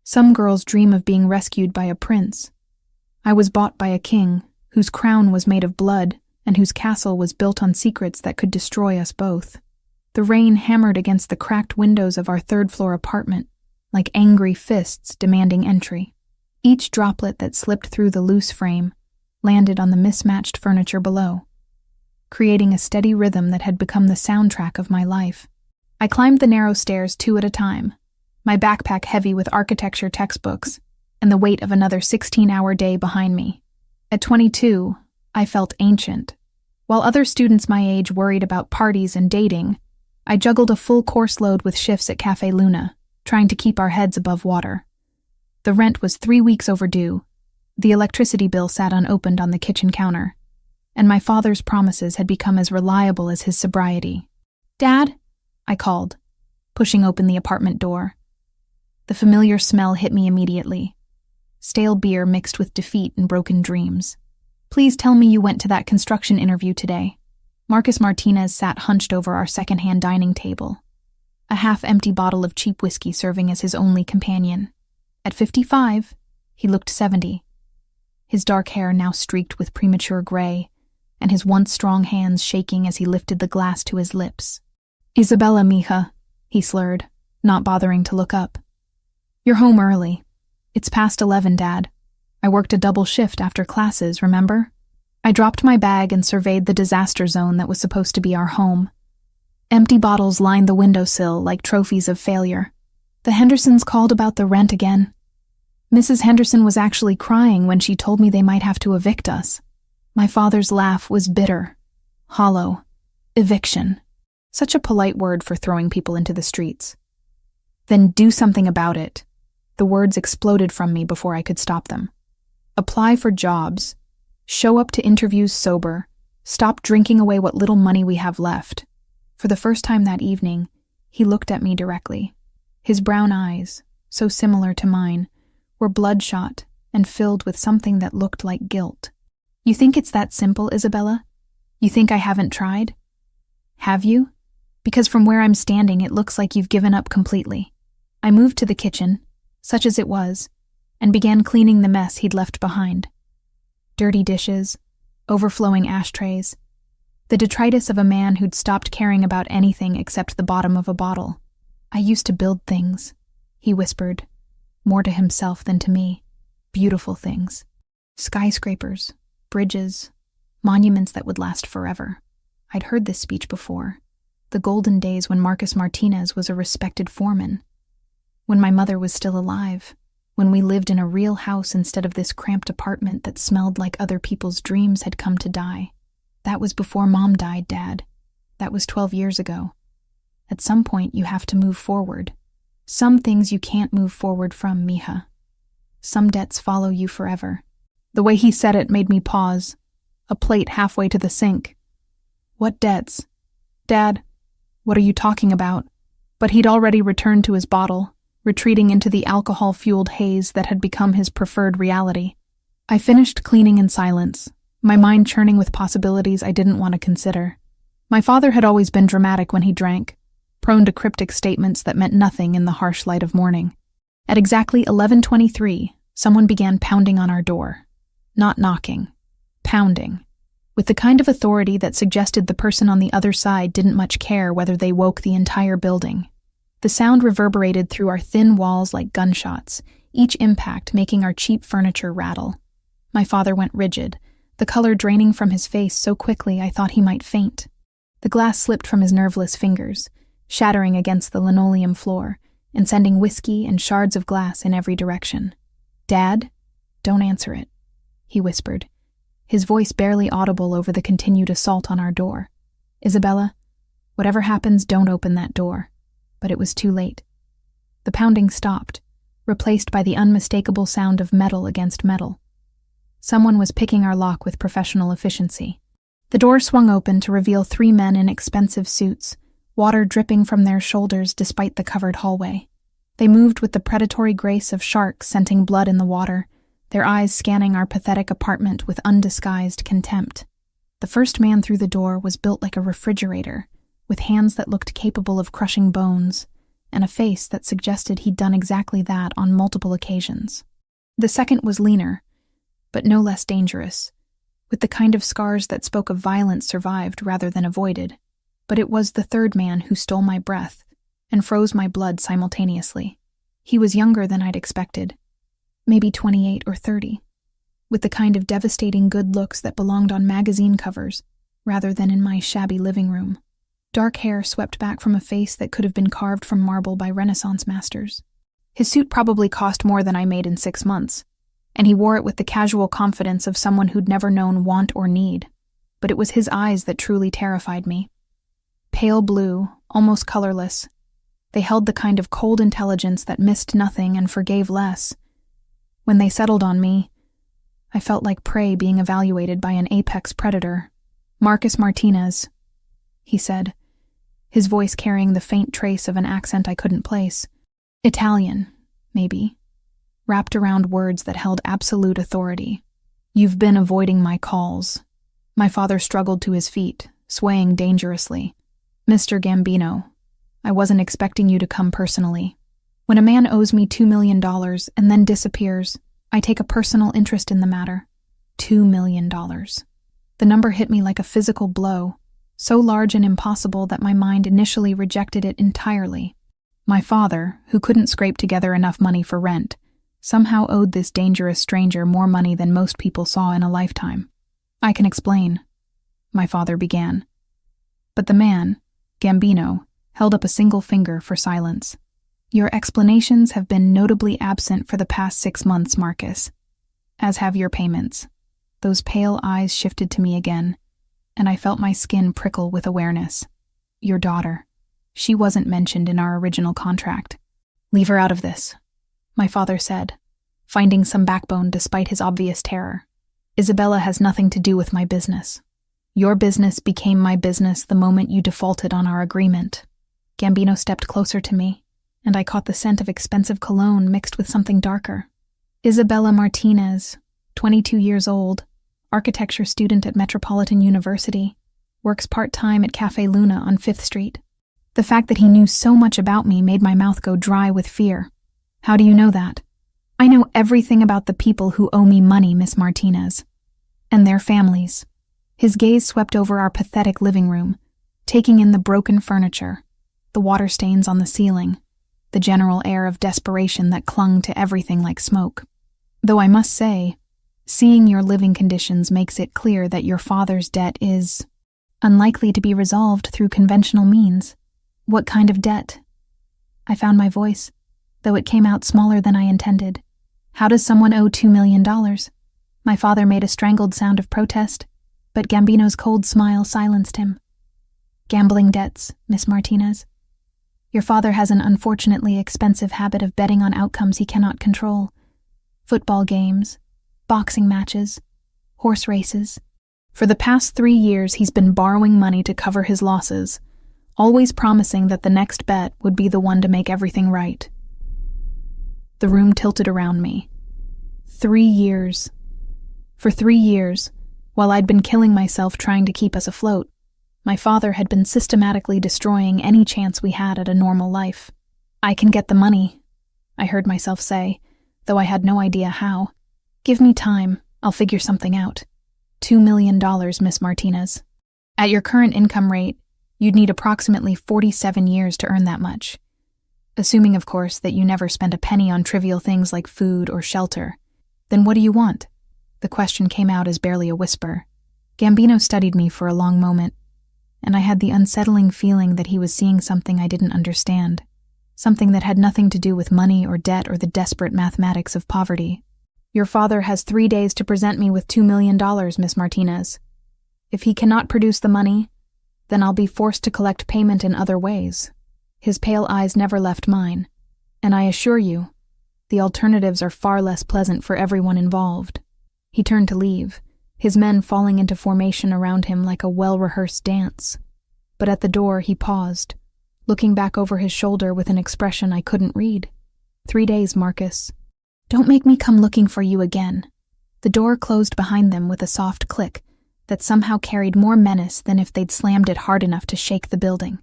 Some girls dream of being rescued by a prince. I was bought by a king, whose crown was made of blood and whose castle was built on secrets that could destroy us both. The rain hammered against the cracked windows of our third-floor apartment, like angry fists demanding entry. Each droplet that slipped through the loose frame landed on the mismatched furniture below, creating a steady rhythm that had become the soundtrack of my life. I climbed the narrow stairs 2 at a time, my backpack heavy with architecture textbooks and the weight of another 16-hour day behind me. At 22, I felt ancient. While other students my age worried about parties and dating, I juggled a full course load with shifts at Café Luna, trying to keep our heads above water. The rent was 3 weeks overdue, the electricity bill sat unopened on the kitchen counter, and my father's promises had become as reliable as his sobriety. "Dad?" I called, pushing open the apartment door. The familiar smell hit me immediately. Stale beer mixed with defeat and broken dreams. "Please tell me you went to that construction interview today." Marcus Martinez sat hunched over our second-hand dining table, a half-empty bottle of cheap whiskey serving as his only companion. At 55, he looked 70. His dark hair now streaked with premature gray, and his once strong hands shaking as he lifted the glass to his lips. "Isabella, mija," he slurred, not bothering to look up. "You're home early. It's past 11, Dad. I worked a double shift after classes, remember?" I dropped my bag and surveyed the disaster zone that was supposed to be our home. Empty bottles lined the windowsill like trophies of failure. The Hendersons called about the rent again. Mrs. Henderson was actually crying when she told me they might have to evict us. My father's laugh was bitter, hollow. Eviction. Such a polite word for throwing people into the streets. "Then do something about it." The words exploded from me before I could stop them. "Apply for jobs. Show up to interviews sober. Stop drinking away what little money we have left." For the first time that evening, he looked at me directly. His brown eyes, so similar to mine, were bloodshot and filled with something that looked like guilt. "You think it's that simple, Isabella? You think I haven't tried? Have you? Because from where I'm standing, it looks like you've given up completely." I moved to the kitchen, such as it was, and began cleaning the mess he'd left behind. Dirty dishes, overflowing ashtrays, the detritus of a man who'd stopped caring about anything except the bottom of a bottle. "I used to build things," he whispered, more to himself than to me. "Beautiful things. Skyscrapers, bridges, monuments that would last forever." I'd heard this speech before. The golden days when Marcus Martinez was a respected foreman. When my mother was still alive. When we lived in a real house instead of this cramped apartment that smelled like other people's dreams had come to die. That was before Mom died, Dad. That was 12 years ago. At some point, you have to move forward. Some things you can't move forward from, mija. Some debts follow you forever. The way he said it made me pause, a plate halfway to the sink. "What debts? Dad, what are you talking about?" But he'd already returned to his bottle, retreating into the alcohol-fueled haze that had become his preferred reality. I finished cleaning in silence, my mind churning with possibilities I didn't want to consider. My father had always been dramatic when he drank, prone to cryptic statements that meant nothing in the harsh light of morning. At exactly 11:23, someone began pounding on our door. Not knocking, pounding, with the kind of authority that suggested the person on the other side didn't much care whether they woke the entire building. The sound reverberated through our thin walls like gunshots, each impact making our cheap furniture rattle. My father went rigid, the color draining from his face so quickly I thought he might faint. The glass slipped from his nerveless fingers, shattering against the linoleum floor and sending whiskey and shards of glass in every direction. "Dad, don't answer it," he whispered, his voice barely audible over the continued assault on our door. "Isabella, whatever happens, don't open that door." But it was too late. The pounding stopped, replaced by the unmistakable sound of metal against metal. Someone was picking our lock with professional efficiency. The door swung open to reveal 3 men in expensive suits, water dripping from their shoulders despite the covered hallway. They moved with the predatory grace of sharks scenting blood in the water, their eyes scanning our pathetic apartment with undisguised contempt. The first man through the door was built like a refrigerator, with hands that looked capable of crushing bones, and a face that suggested he'd done exactly that on multiple occasions. The second was leaner, but no less dangerous, with the kind of scars that spoke of violence survived rather than avoided. But it was the third man who stole my breath and froze my blood simultaneously. He was younger than I'd expected, maybe 28 or 30, with the kind of devastating good looks that belonged on magazine covers rather than in my shabby living room. Dark hair swept back from a face that could have been carved from marble by Renaissance masters. His suit probably cost more than I made in 6 months, and he wore it with the casual confidence of someone who'd never known want or need. But it was his eyes that truly terrified me. Pale blue, almost colorless, they held the kind of cold intelligence that missed nothing and forgave less. When they settled on me, I felt like prey being evaluated by an apex predator. "Marcus Martinez," he said, his voice carrying the faint trace of an accent I couldn't place. Italian, maybe, wrapped around words that held absolute authority. "You've been avoiding my calls." My father struggled to his feet, swaying dangerously. "Mr. Gambino, I wasn't expecting you to come personally. When a man owes me $2 million and then disappears, I take a personal interest in the matter. $2 million. The number hit me like a physical blow, so large and impossible that my mind initially rejected it entirely. My father, who couldn't scrape together enough money for rent, somehow owed this dangerous stranger more money than most people saw in a lifetime. "I can explain," my father began. But the man, Gambino, held up a single finger for silence. "Your explanations have been notably absent for the past 6 months, Marcus, as have your payments." Those pale eyes shifted to me again, and I felt my skin prickle with awareness. "Your daughter. She wasn't mentioned in our original contract." "Leave her out of this," my father said, finding some backbone despite his obvious terror. "Isabella has nothing to do with my business. Your business became my business the moment you defaulted on our agreement." Gambino stepped closer to me, and I caught the scent of expensive cologne mixed with something darker. "Isabella Martinez, 22 years old, architecture student at Metropolitan University, works part-time at Cafe Luna on 5th Street. The fact that he knew so much about me made my mouth go dry with fear. "How do you know that?" "I know everything about the people who owe me money, Miss Martinez. And their families." His gaze swept over our pathetic living room, taking in the broken furniture, the water stains on the ceiling, the general air of desperation that clung to everything like smoke. "Though I must say, seeing your living conditions makes it clear that your father's debt is unlikely to be resolved through conventional means." "What kind of debt?" I found my voice, though it came out smaller than I intended. "How does someone owe $2 million? My father made a strangled sound of protest, but Gambino's cold smile silenced him. "Gambling debts, Miss Martinez. Your father has an unfortunately expensive habit of betting on outcomes he cannot control. Football games, boxing matches, horse races. For the past 3 years he's been borrowing money to cover his losses, always promising that the next bet would be the one to make everything right." The room tilted around me. 3 years. For 3 years, while I'd been killing myself trying to keep us afloat, my father had been systematically destroying any chance we had at a normal life. "I can get the money," I heard myself say, though I had no idea how. "Give me time, I'll figure something out." $2 million, Miss Martinez. At your current income rate, you'd need approximately 47 years to earn that much. Assuming, of course, that you never spent a penny on trivial things like food or shelter. "Then what do you want?" The question came out as barely a whisper. Gambino studied me for a long moment, and I had the unsettling feeling that he was seeing something I didn't understand, something that had nothing to do with money or debt or the desperate mathematics of poverty. "Your father has 3 days to present me with $2 million, Miss Martinez. If he cannot produce the money, then I'll be forced to collect payment in other ways." His pale eyes never left mine, and I assure you, the alternatives are far less pleasant for everyone involved. He turned to leave, his men falling into formation around him like a well-rehearsed dance. But at the door he paused, looking back over his shoulder with an expression I couldn't read. 3 days, Marcus. Don't make me come looking for you again." The door closed behind them with a soft click that somehow carried more menace than if they'd slammed it hard enough to shake the building.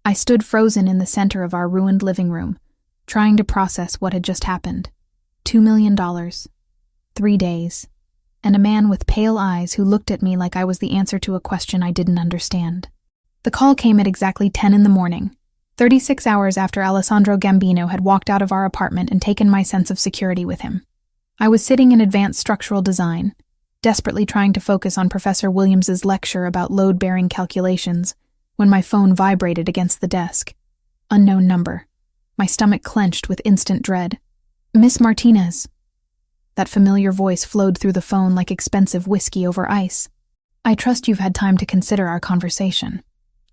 I stood frozen in the center of our ruined living room, trying to process what had just happened. $2 million, 3 days, and a man with pale eyes who looked at me like I was the answer to a question I didn't understand. The call came at exactly 10 in the morning, 36 hours after Alessandro Gambino had walked out of our apartment and taken my sense of security with him. I was sitting in advanced structural design, desperately trying to focus on Professor Williams's lecture about load-bearing calculations, when my phone vibrated against the desk. Unknown number. My stomach clenched with instant dread. "Miss Martinez." That familiar voice flowed through the phone like expensive whiskey over ice. "I trust you've had time to consider our conversation."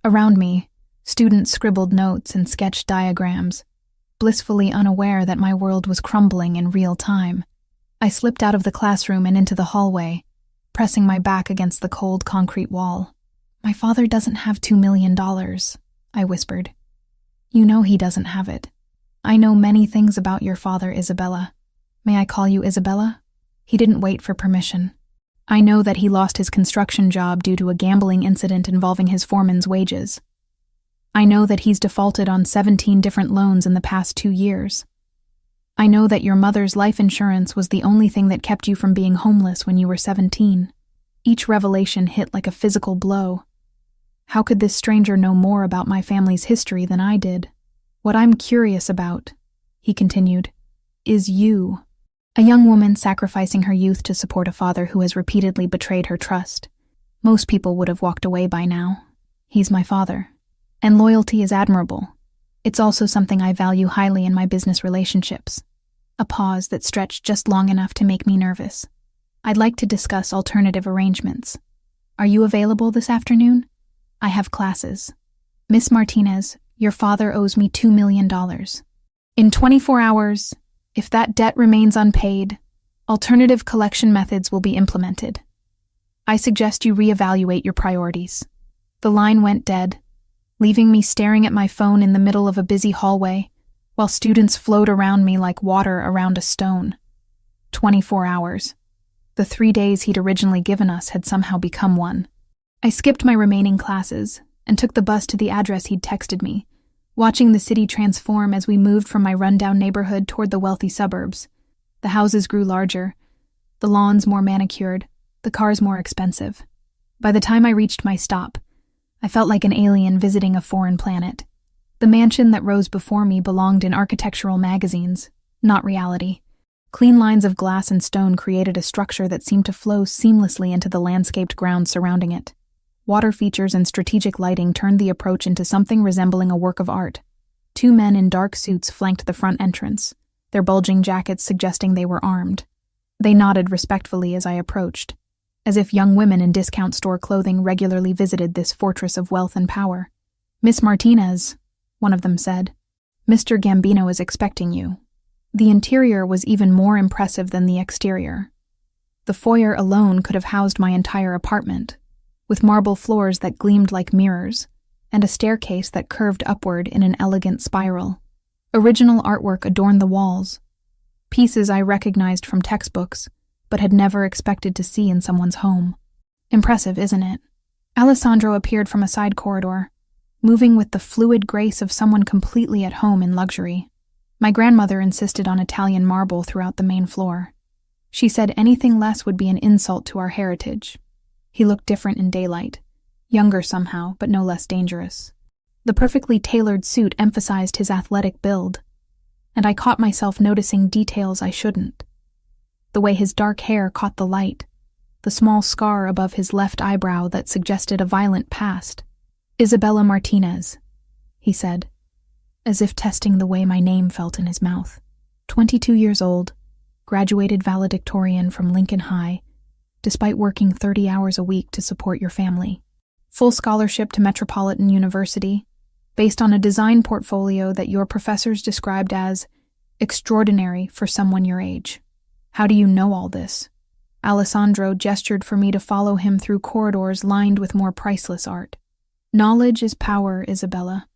Around me, students scribbled notes and sketched diagrams, blissfully unaware that my world was crumbling in real time. I slipped out of the classroom and into the hallway, pressing my back against the cold concrete wall. "My father doesn't have $2 million, I whispered. "You know he doesn't have it. I know many things about your father, Isabella. May I call you Isabella?" He didn't wait for permission. "I know that he lost his construction job due to a gambling incident involving his foreman's wages. I know that he's defaulted on 17 different loans in the past 2 years. I know that your mother's life insurance was the only thing that kept you from being homeless when you were 17. Each revelation hit like a physical blow. How could this stranger know more about my family's history than I did? What I'm curious about," he continued, "is you. A young woman sacrificing her youth to support a father who has repeatedly betrayed her trust. Most people would have walked away by now. He's my father. And loyalty is admirable. It's also something I value highly in my business relationships." A pause that stretched just long enough to make me nervous. "I'd like to discuss alternative arrangements. Are you available this afternoon? I have classes. Miss Martinez, your father owes me $2 million. In 24 hours, if that debt remains unpaid, alternative collection methods will be implemented. I suggest you reevaluate your priorities." The line went dead, leaving me staring at my phone in the middle of a busy hallway, while students flowed around me like water around a stone. 24 hours. The 3 days he'd originally given us had somehow become one. I skipped my remaining classes and took the bus to the address he'd texted me, watching the city transform as we moved from my rundown neighborhood toward the wealthy suburbs. The houses grew larger, the lawns more manicured, the cars more expensive. By the time I reached my stop, I felt like an alien visiting a foreign planet. The mansion that rose before me belonged in architectural magazines, not reality. Clean lines of glass and stone created a structure that seemed to flow seamlessly into the landscaped grounds surrounding it. Water features and strategic lighting turned the approach into something resembling a work of art. 2 men in dark suits flanked the front entrance, their bulging jackets suggesting they were armed. They nodded respectfully as I approached, as if young women in discount store clothing regularly visited this fortress of wealth and power. "Miss Martinez," one of them said, "Mr. Gambino is expecting you." The interior was even more impressive than the exterior. The foyer alone could have housed my entire apartment, with marble floors that gleamed like mirrors, and a staircase that curved upward in an elegant spiral. Original artwork adorned the walls, pieces I recognized from textbooks, but had never expected to see in someone's home. Impressive, isn't it? Alessandro appeared from a side corridor, moving with the fluid grace of someone completely at home in luxury. My grandmother insisted on Italian marble throughout the main floor. She said anything less would be an insult to our heritage. He looked different in daylight, younger somehow, but no less dangerous. The perfectly tailored suit emphasized his athletic build, and I caught myself noticing details I shouldn't. The way his dark hair caught the light, the small scar above his left eyebrow that suggested a violent past. "Isabella Martinez," he said, as if testing the way my name felt in his mouth. 22 years old, graduated valedictorian from Lincoln High, despite working 30 hours a week to support your family. Full scholarship to Metropolitan University, based on a design portfolio that your professors described as extraordinary for someone your age. How do you know all this? Alessandro gestured for me to follow him through corridors lined with more priceless art. Knowledge is power, Isabella.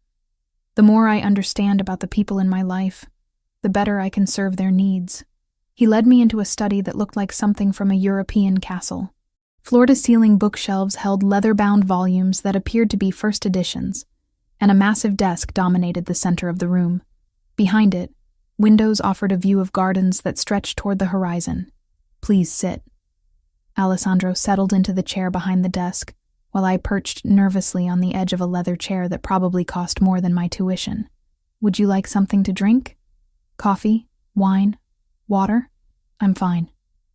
The more I understand about the people in my life, the better I can serve their needs. He led me into a study that looked like something from a European castle. Floor-to-ceiling bookshelves held leather-bound volumes that appeared to be first editions, and a massive desk dominated the center of the room. Behind it, windows offered a view of gardens that stretched toward the horizon. "Please sit." Alessandro settled into the chair behind the desk, while I perched nervously on the edge of a leather chair that probably cost more than my tuition. "Would you like something to drink? Coffee? Wine? Water?" "I'm fine."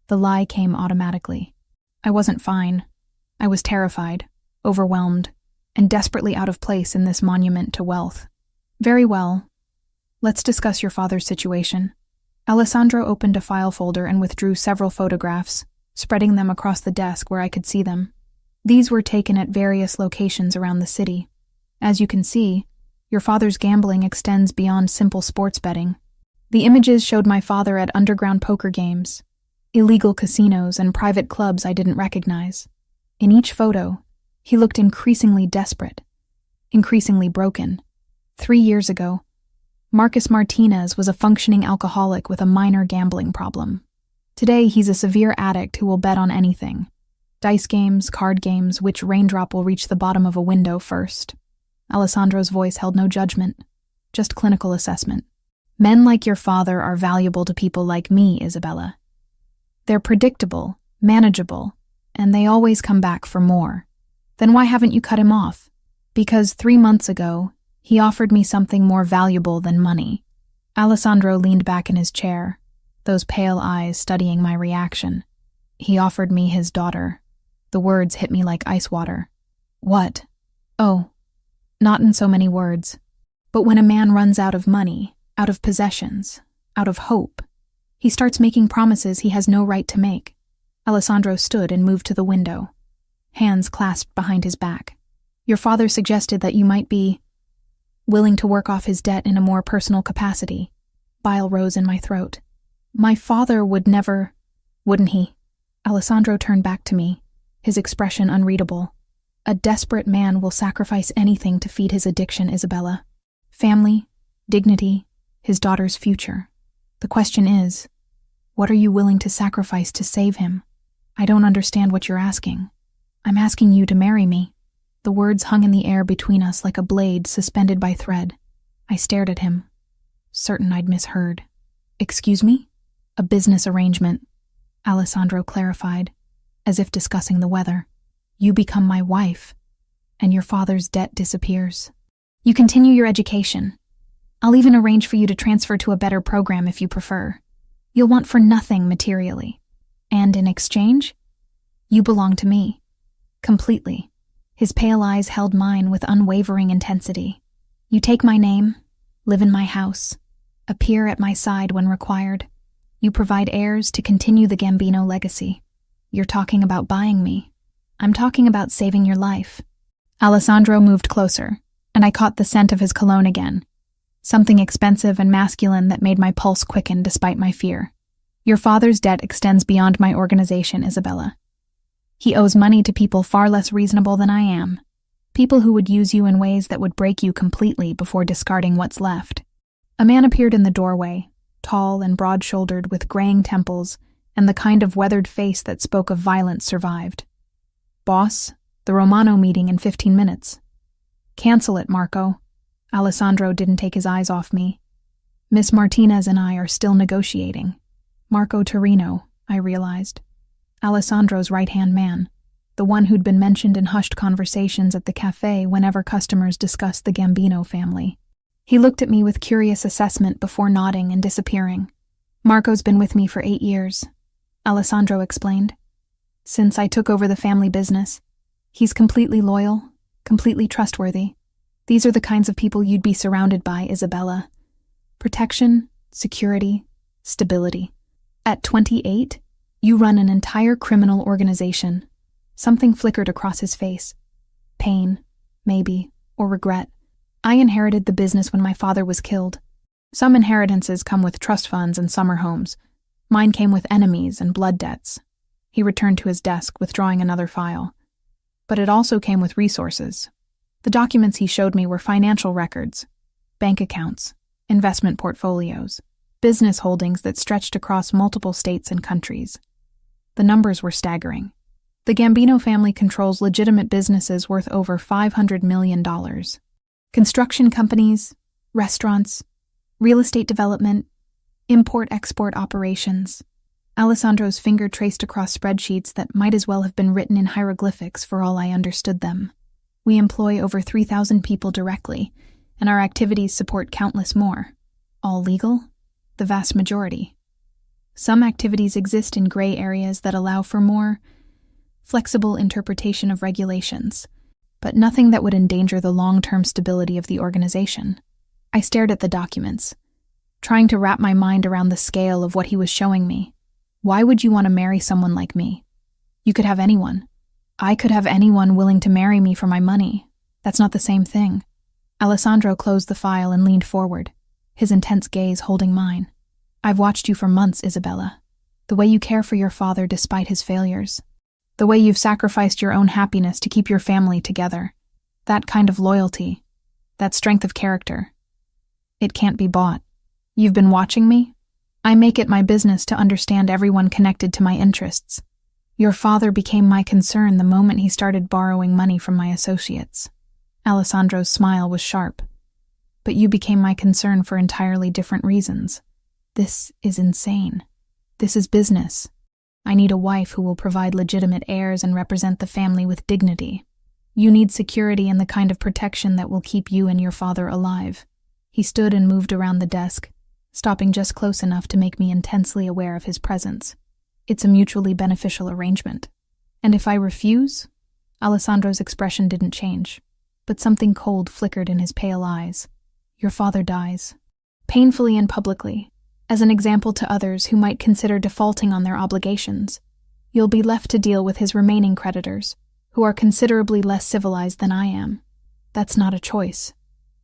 The lie came automatically. I wasn't fine. I was terrified, overwhelmed, and desperately out of place in this monument to wealth. "Very well. Let's discuss your father's situation." Alessandro opened a file folder and withdrew several photographs, spreading them across the desk where I could see them. These were taken at various locations around the city. As you can see, your father's gambling extends beyond simple sports betting. The images showed my father at underground poker games, illegal casinos, and private clubs I didn't recognize. In each photo, he looked increasingly desperate, increasingly broken. 3 years ago, Marcus Martinez was a functioning alcoholic with a minor gambling problem. Today, he's a severe addict who will bet on anything. Dice games, card games, which raindrop will reach the bottom of a window first. Alessandro's voice held no judgment, just clinical assessment. "Men like your father are valuable to people like me, Isabella. They're predictable, manageable, and they always come back for more. Then why haven't you cut him off?" "Because 3 months ago, he offered me something more valuable than money." Alessandro leaned back in his chair, those pale eyes studying my reaction. "He offered me his daughter." The words hit me like ice water. "What?" "Oh, not in so many words. But when a man runs out of money, out of possessions, out of hope, he starts making promises he has no right to make." Alessandro stood and moved to the window, hands clasped behind his back. "Your father suggested that you might be willing to work off his debt in a more personal capacity." Bile rose in my throat. "My father would never..." "Wouldn't he?" Alessandro turned back to me, his expression unreadable. "A desperate man will sacrifice anything to feed his addiction, Isabella. Family, dignity, his daughter's future. The question is, what are you willing to sacrifice to save him?" "I don't understand what you're asking." "I'm asking you to marry me." The words hung in the air between us like a blade suspended by thread. I stared at him, certain I'd misheard. "Excuse me?" "A business arrangement," Alessandro clarified, as if discussing the weather. "You become my wife, and your father's debt disappears. You continue your education. I'll even arrange for you to transfer to a better program if you prefer. You'll want for nothing materially. And in exchange, you belong to me. Completely." His pale eyes held mine with unwavering intensity. "You take my name, live in my house, appear at my side when required. You provide heirs to continue the Gambino legacy. You're talking about buying me. I'm talking about saving your life." Alessandro moved closer, and I caught the scent of his cologne again, something expensive and masculine that made my pulse quicken despite my fear. "Your father's debt extends beyond my organization, Isabella. He owes money to people far less reasonable than I am, people who would use you in ways that would break you completely before discarding what's left." A man appeared in the doorway, tall and broad-shouldered with graying temples and the kind of weathered face that spoke of violence survived. "Boss, the Romano meeting in 15 minutes. "Cancel it, Marco." Alessandro didn't take his eyes off me. "Miss Martinez and I are still negotiating." Marco Torino, I realized. Alessandro's right-hand man, the one who'd been mentioned in hushed conversations at the cafe whenever customers discussed the Gambino family. He looked at me with curious assessment before nodding and disappearing. "Marco's been with me for 8 years," Alessandro explained. "Since I took over the family business. He's completely loyal, completely trustworthy. These are the kinds of people you'd be surrounded by, Isabella. Protection, security, stability. At 28, you run an entire criminal organization." Something flickered across his face. Pain, maybe, or regret. "I inherited the business when my father was killed. Some inheritances come with trust funds and summer homes. Mine came with enemies and blood debts." He returned to his desk, withdrawing another file. "But it also came with resources. The documents he showed me were financial records, bank accounts, investment portfolios, business holdings that stretched across multiple states and countries. The numbers were staggering. The Gambino family controls legitimate businesses worth over $500 million. Construction companies, restaurants, real estate development, import-export operations. Alessandro's finger traced across spreadsheets that might as well have been written in hieroglyphics for all I understood them. We employ over 3,000 people directly, and our activities support countless more. All legal? The vast majority. Some activities exist in gray areas that allow for more flexible interpretation of regulations, but nothing that would endanger the long-term stability of the organization. I stared at the documents, trying to wrap my mind around the scale of what he was showing me. Why would you want to marry someone like me? You could have anyone. I could have anyone willing to marry me for my money. That's not the same thing. Alessandro closed the file and leaned forward, his intense gaze holding mine. I've watched you for months, Isabella. The way you care for your father despite his failures. The way you've sacrificed your own happiness to keep your family together. That kind of loyalty. That strength of character. It can't be bought. You've been watching me? I make it my business to understand everyone connected to my interests. Your father became my concern the moment he started borrowing money from my associates. Alessandro's smile was sharp. But you became my concern for entirely different reasons. This is insane. This is business. I need a wife who will provide legitimate heirs and represent the family with dignity. You need security and the kind of protection that will keep you and your father alive. He stood and moved around the desk, stopping just close enough to make me intensely aware of his presence. It's a mutually beneficial arrangement. And if I refuse? Alessandro's expression didn't change, but something cold flickered in his pale eyes. Your father dies. Painfully and publicly, as an example to others who might consider defaulting on their obligations. You'll be left to deal with his remaining creditors, who are considerably less civilized than I am. That's not a choice.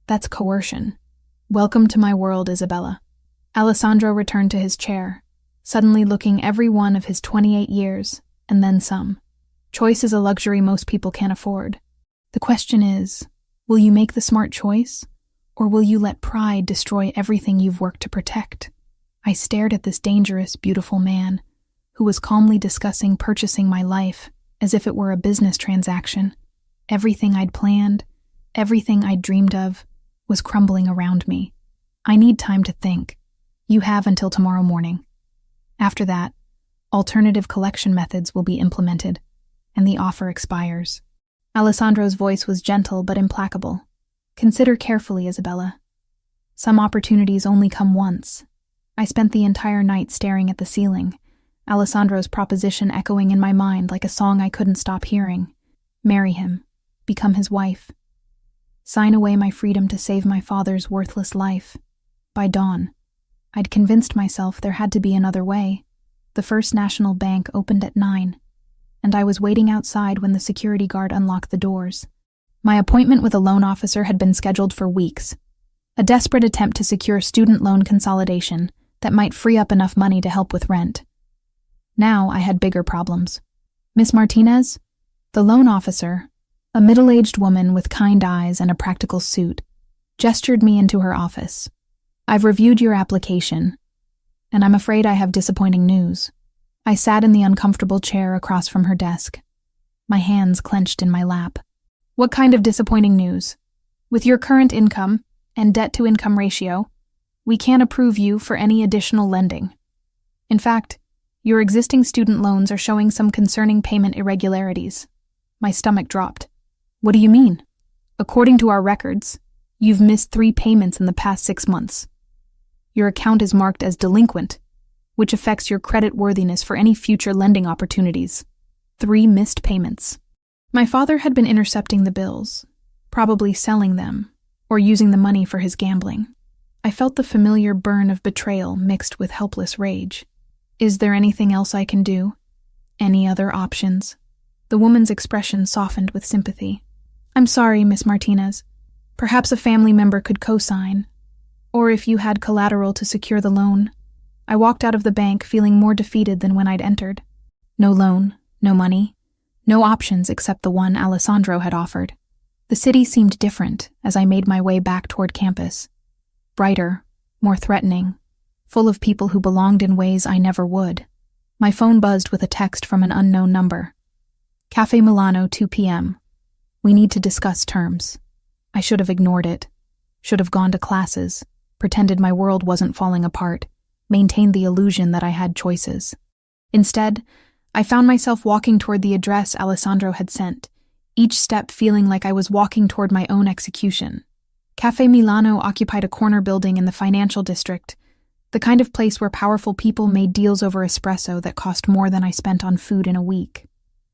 That's coercion. Welcome to my world, Isabella. Alessandro returned to his chair, suddenly looking every one of his 28 years, and then some. Choice is a luxury most people can't afford. The question is, will you make the smart choice, or will you let pride destroy everything you've worked to protect? I stared at this dangerous, beautiful man, who was calmly discussing purchasing my life as if it were a business transaction. Everything I'd planned, everything I'd dreamed of, was crumbling around me. I need time to think. You have until tomorrow morning. After that, alternative collection methods will be implemented, and the offer expires. Alessandro's voice was gentle but implacable. Consider carefully, Isabella. Some opportunities only come once. I spent the entire night staring at the ceiling, Alessandro's proposition echoing in my mind like a song I couldn't stop hearing. Marry him. Become his wife. Sign away my freedom to save my father's worthless life. By dawn, I'd convinced myself there had to be another way. The First National Bank opened at 9, and I was waiting outside when the security guard unlocked the doors. My appointment with a loan officer had been scheduled for weeks, a desperate attempt to secure student loan consolidation that might free up enough money to help with rent. Now I had bigger problems. Miss Martinez? The loan officer, a middle-aged woman with kind eyes and a practical suit, gestured me into her office. I've reviewed your application, and I'm afraid I have disappointing news. I sat in the uncomfortable chair across from her desk, my hands clenched in my lap. What kind of disappointing news? With your current income and debt-to-income ratio, we can't approve you for any additional lending. In fact, your existing student loans are showing some concerning payment irregularities. My stomach dropped. What do you mean? According to our records, you've missed 3 payments in the past 6 months. Your account is marked as delinquent, which affects your credit worthiness for any future lending opportunities. 3 missed payments. My father had been intercepting the bills, probably selling them, or using the money for his gambling. I felt the familiar burn of betrayal mixed with helpless rage. Is there anything else I can do? Any other options? The woman's expression softened with sympathy. I'm sorry, Miss Martinez. Perhaps a family member could co-sign, or if you had collateral to secure the loan. I walked out of the bank feeling more defeated than when I'd entered. No loan, no money, no options except the one Alessandro had offered. The city seemed different as I made my way back toward campus. Brighter, more threatening, full of people who belonged in ways I never would. My phone buzzed with a text from an unknown number. Cafe Milano, 2 p.m. We need to discuss terms. I should have ignored it, should have gone to classes, pretended my world wasn't falling apart, maintained the illusion that I had choices. Instead, I found myself walking toward the address Alessandro had sent, each step feeling like I was walking toward my own execution. Cafe Milano occupied a corner building in the financial district, the kind of place where powerful people made deals over espresso that cost more than I spent on food in a week.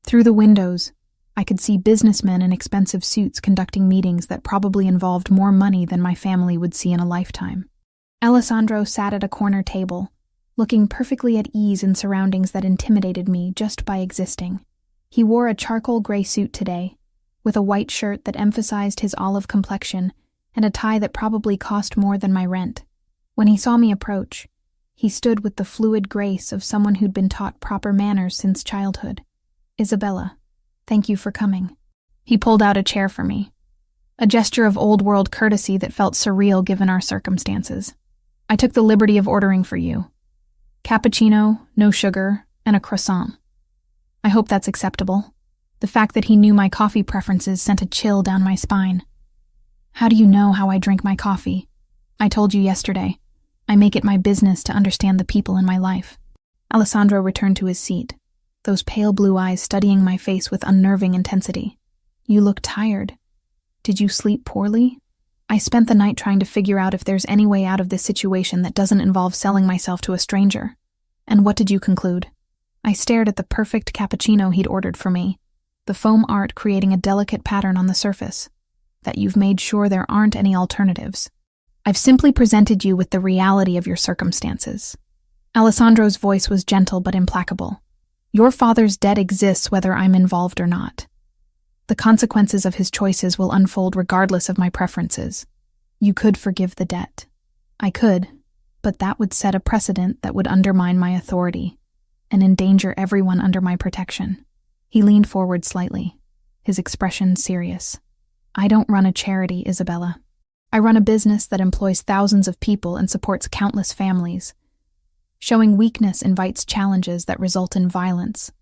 Through the windows, I could see businessmen in expensive suits conducting meetings that probably involved more money than my family would see in a lifetime. Alessandro sat at a corner table, looking perfectly at ease in surroundings that intimidated me just by existing. He wore a charcoal gray suit today, with a white shirt that emphasized his olive complexion and a tie that probably cost more than my rent. When he saw me approach, he stood with the fluid grace of someone who'd been taught proper manners since childhood. "Isabella, thank you for coming." He pulled out a chair for me, a gesture of old-world courtesy that felt surreal given our circumstances. "I took the liberty of ordering for you. Cappuccino, no sugar, and a croissant. I hope that's acceptable." The fact that he knew my coffee preferences sent a chill down my spine. "How do you know how I drink my coffee? I told you yesterday. I make it my business to understand the people in my life." Alessandro returned to his seat, those pale blue eyes studying my face with unnerving intensity. "You look tired. Did you sleep poorly?" "I spent the night trying to figure out if there's any way out of this situation that doesn't involve selling myself to a stranger." "And what did you conclude?" I stared at the perfect cappuccino he'd ordered for me, the foam art creating a delicate pattern on the surface. "That you've made sure there aren't any alternatives. I've simply presented you with the reality of your circumstances." Alessandro's voice was gentle but implacable. "Your father's debt exists whether I'm involved or not. The consequences of his choices will unfold regardless of my preferences. You could forgive the debt. I could, but that would set a precedent that would undermine my authority and endanger everyone under my protection." He leaned forward slightly, his expression serious. "I don't run a charity, Isabella. I run a business that employs thousands of people and supports countless families. Showing weakness invites challenges that result in violence.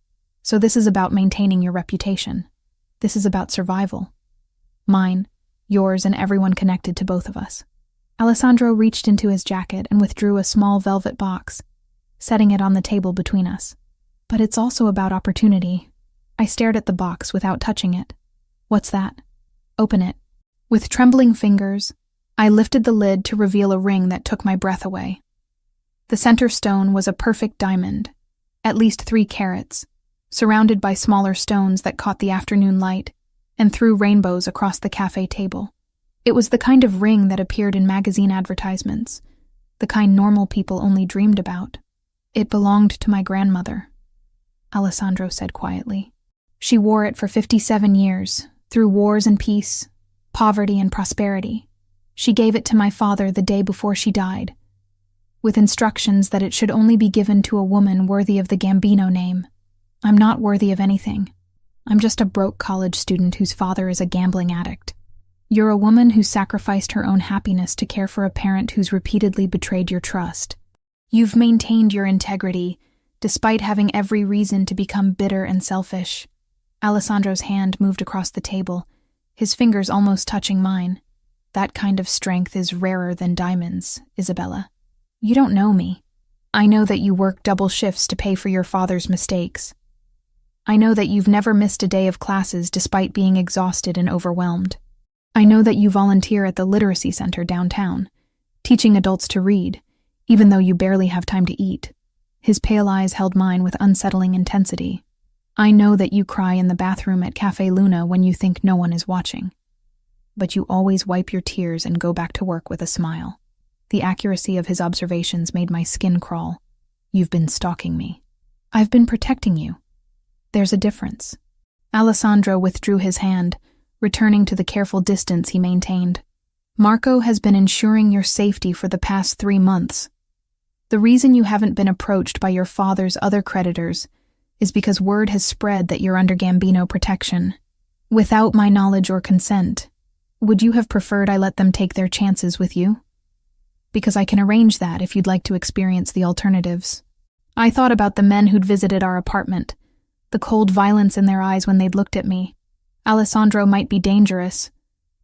So this is about maintaining your reputation. This is about survival. Mine, yours, and everyone connected to both of us." Alessandro reached into his jacket and withdrew a small velvet box, setting it on the table between us. "But it's also about opportunity." I stared at the box without touching it. "What's that?" "Open it." With trembling fingers, I lifted the lid to reveal a ring that took my breath away. The center stone was a perfect diamond, at least 3 carats, surrounded by smaller stones that caught the afternoon light and threw rainbows across the cafe table. It was the kind of ring that appeared in magazine advertisements, the kind normal people only dreamed about. "It belonged to my grandmother," Alessandro said quietly. "She wore it for 57 years, through wars and peace, poverty and prosperity. She gave it to my father the day before she died, with instructions that it should only be given to a woman worthy of the Gambino name. I'm not worthy of anything. I'm just a broke college student whose father is a gambling addict. You're a woman who sacrificed her own happiness to care for a parent who's repeatedly betrayed your trust. You've maintained your integrity, despite having every reason to become bitter and selfish." Alessandro's hand moved across the table, his fingers almost touching mine. "That kind of strength is rarer than diamonds, Isabella. You don't know me. I know that you work double shifts to pay for your father's mistakes. I know that you've never missed a day of classes despite being exhausted and overwhelmed. I know that you volunteer at the literacy center downtown, teaching adults to read, even though you barely have time to eat." His pale eyes held mine with unsettling intensity. "I know that you cry in the bathroom at Cafe Luna when you think no one is watching. But you always wipe your tears and go back to work with a smile." The accuracy of his observations made my skin crawl. "You've been stalking me." "I've been protecting you. There's a difference." Alessandro withdrew his hand, returning to the careful distance he maintained. "Marco has been ensuring your safety for the past 3 months. The reason you haven't been approached by your father's other creditors is because word has spread that you're under Gambino protection. Without my knowledge or consent, would you have preferred I let them take their chances with you? Because I can arrange that if you'd like to experience the alternatives." I thought about the men who'd visited our apartment, the cold violence in their eyes when they'd looked at me. Alessandro might be dangerous,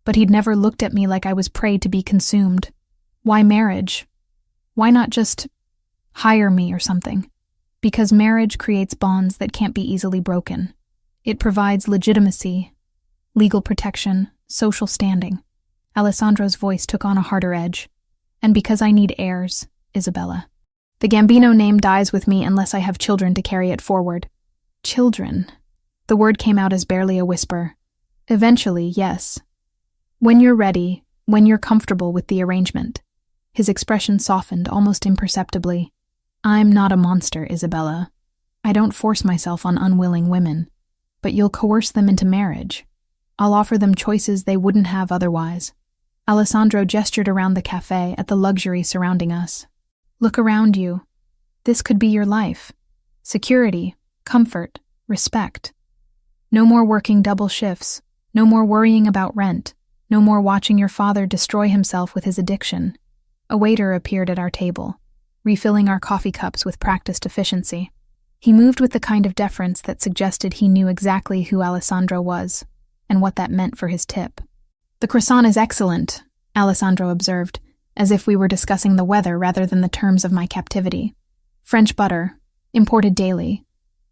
but he'd never looked at me like I was prey to be consumed. Why marriage? Why not just hire me or something? Because marriage creates bonds that can't be easily broken. It provides legitimacy, legal protection, social standing. Alessandro's voice took on a harder edge. And because I need heirs, Isabella. The Gambino name dies with me unless I have children to carry it forward. Children. The word came out as barely a whisper. Eventually, yes. When you're ready, when you're comfortable with the arrangement. His expression softened almost imperceptibly. I'm not a monster, Isabella. I don't force myself on unwilling women. But you'll coerce them into marriage. I'll offer them choices they wouldn't have otherwise. Alessandro gestured around the cafe at the luxury surrounding us. Look around you. This could be your life. Security, comfort, respect. No more working double shifts. No more worrying about rent. No more watching your father destroy himself with his addiction. A waiter appeared at our table, refilling our coffee cups with practiced efficiency. He moved with the kind of deference that suggested he knew exactly who Alessandro was, and what that meant for his tip. The croissant is excellent, Alessandro observed, as if we were discussing the weather rather than the terms of my captivity. French butter, imported daily.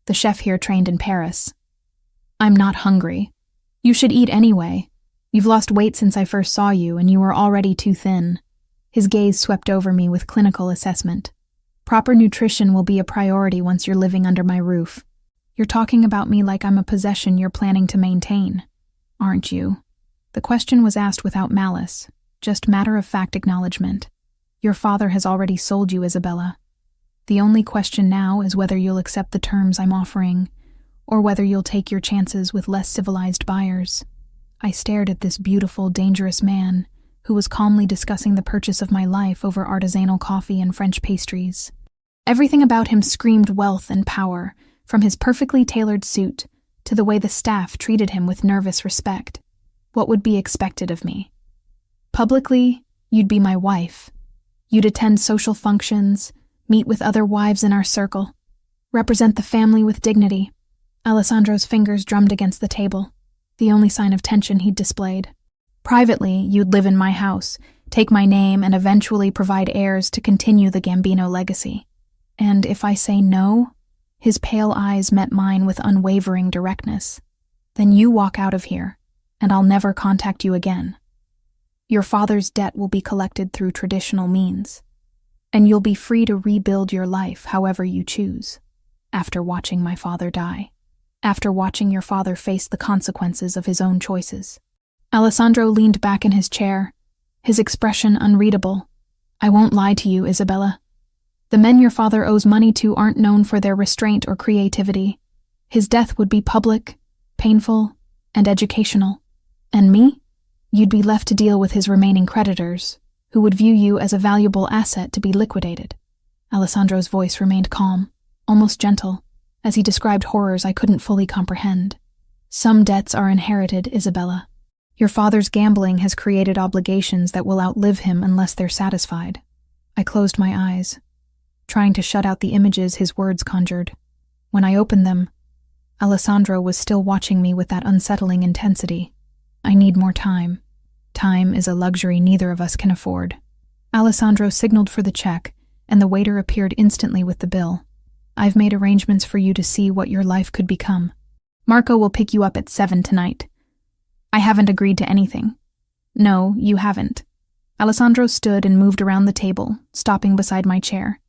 The chef here trained in Paris. I'm not hungry. You should eat anyway. You've lost weight since I first saw you, and you were already too thin. His gaze swept over me with clinical assessment. Proper nutrition will be a priority once you're living under my roof. You're talking about me like I'm a possession you're planning to maintain, aren't you? The question was asked without malice, just matter-of-fact acknowledgement. Your father has already sold you, Isabella. The only question now is whether you'll accept the terms I'm offering, or whether you'll take your chances with less civilized buyers. I stared at this beautiful, dangerous man, who was calmly discussing the purchase of my life over artisanal coffee and French pastries. Everything about him screamed wealth and power, from his perfectly tailored suit to the way the staff treated him with nervous respect. What would be expected of me? Publicly, you'd be my wife. You'd attend social functions, meet with other wives in our circle, represent the family with dignity. Alessandro's fingers drummed against the table, the only sign of tension he'd displayed. Privately, you'd live in my house, take my name, and eventually provide heirs to continue the Gambino legacy. And if I say no, his pale eyes met mine with unwavering directness, then you walk out of here, and I'll never contact you again. Your father's debt will be collected through traditional means, and you'll be free to rebuild your life however you choose, after watching my father die, after watching your father face the consequences of his own choices. Alessandro leaned back in his chair, his expression unreadable. I won't lie to you, Isabella. The men your father owes money to aren't known for their restraint or creativity. His death would be public, painful, and educational. And me? You'd be left to deal with his remaining creditors, who would view you as a valuable asset to be liquidated. Alessandro's voice remained calm, almost gentle, as he described horrors I couldn't fully comprehend. Some debts are inherited, Isabella. Your father's gambling has created obligations that will outlive him unless they're satisfied. I closed my eyes, trying to shut out the images his words conjured. When I opened them, Alessandro was still watching me with that unsettling intensity. I need more time. Time is a luxury neither of us can afford. Alessandro signaled for the check, and the waiter appeared instantly with the bill. I've made arrangements for you to see what your life could become. Marco will pick you up at 7 tonight. I haven't agreed to anything. No, you haven't. Alessandro stood and moved around the table, stopping beside my chair.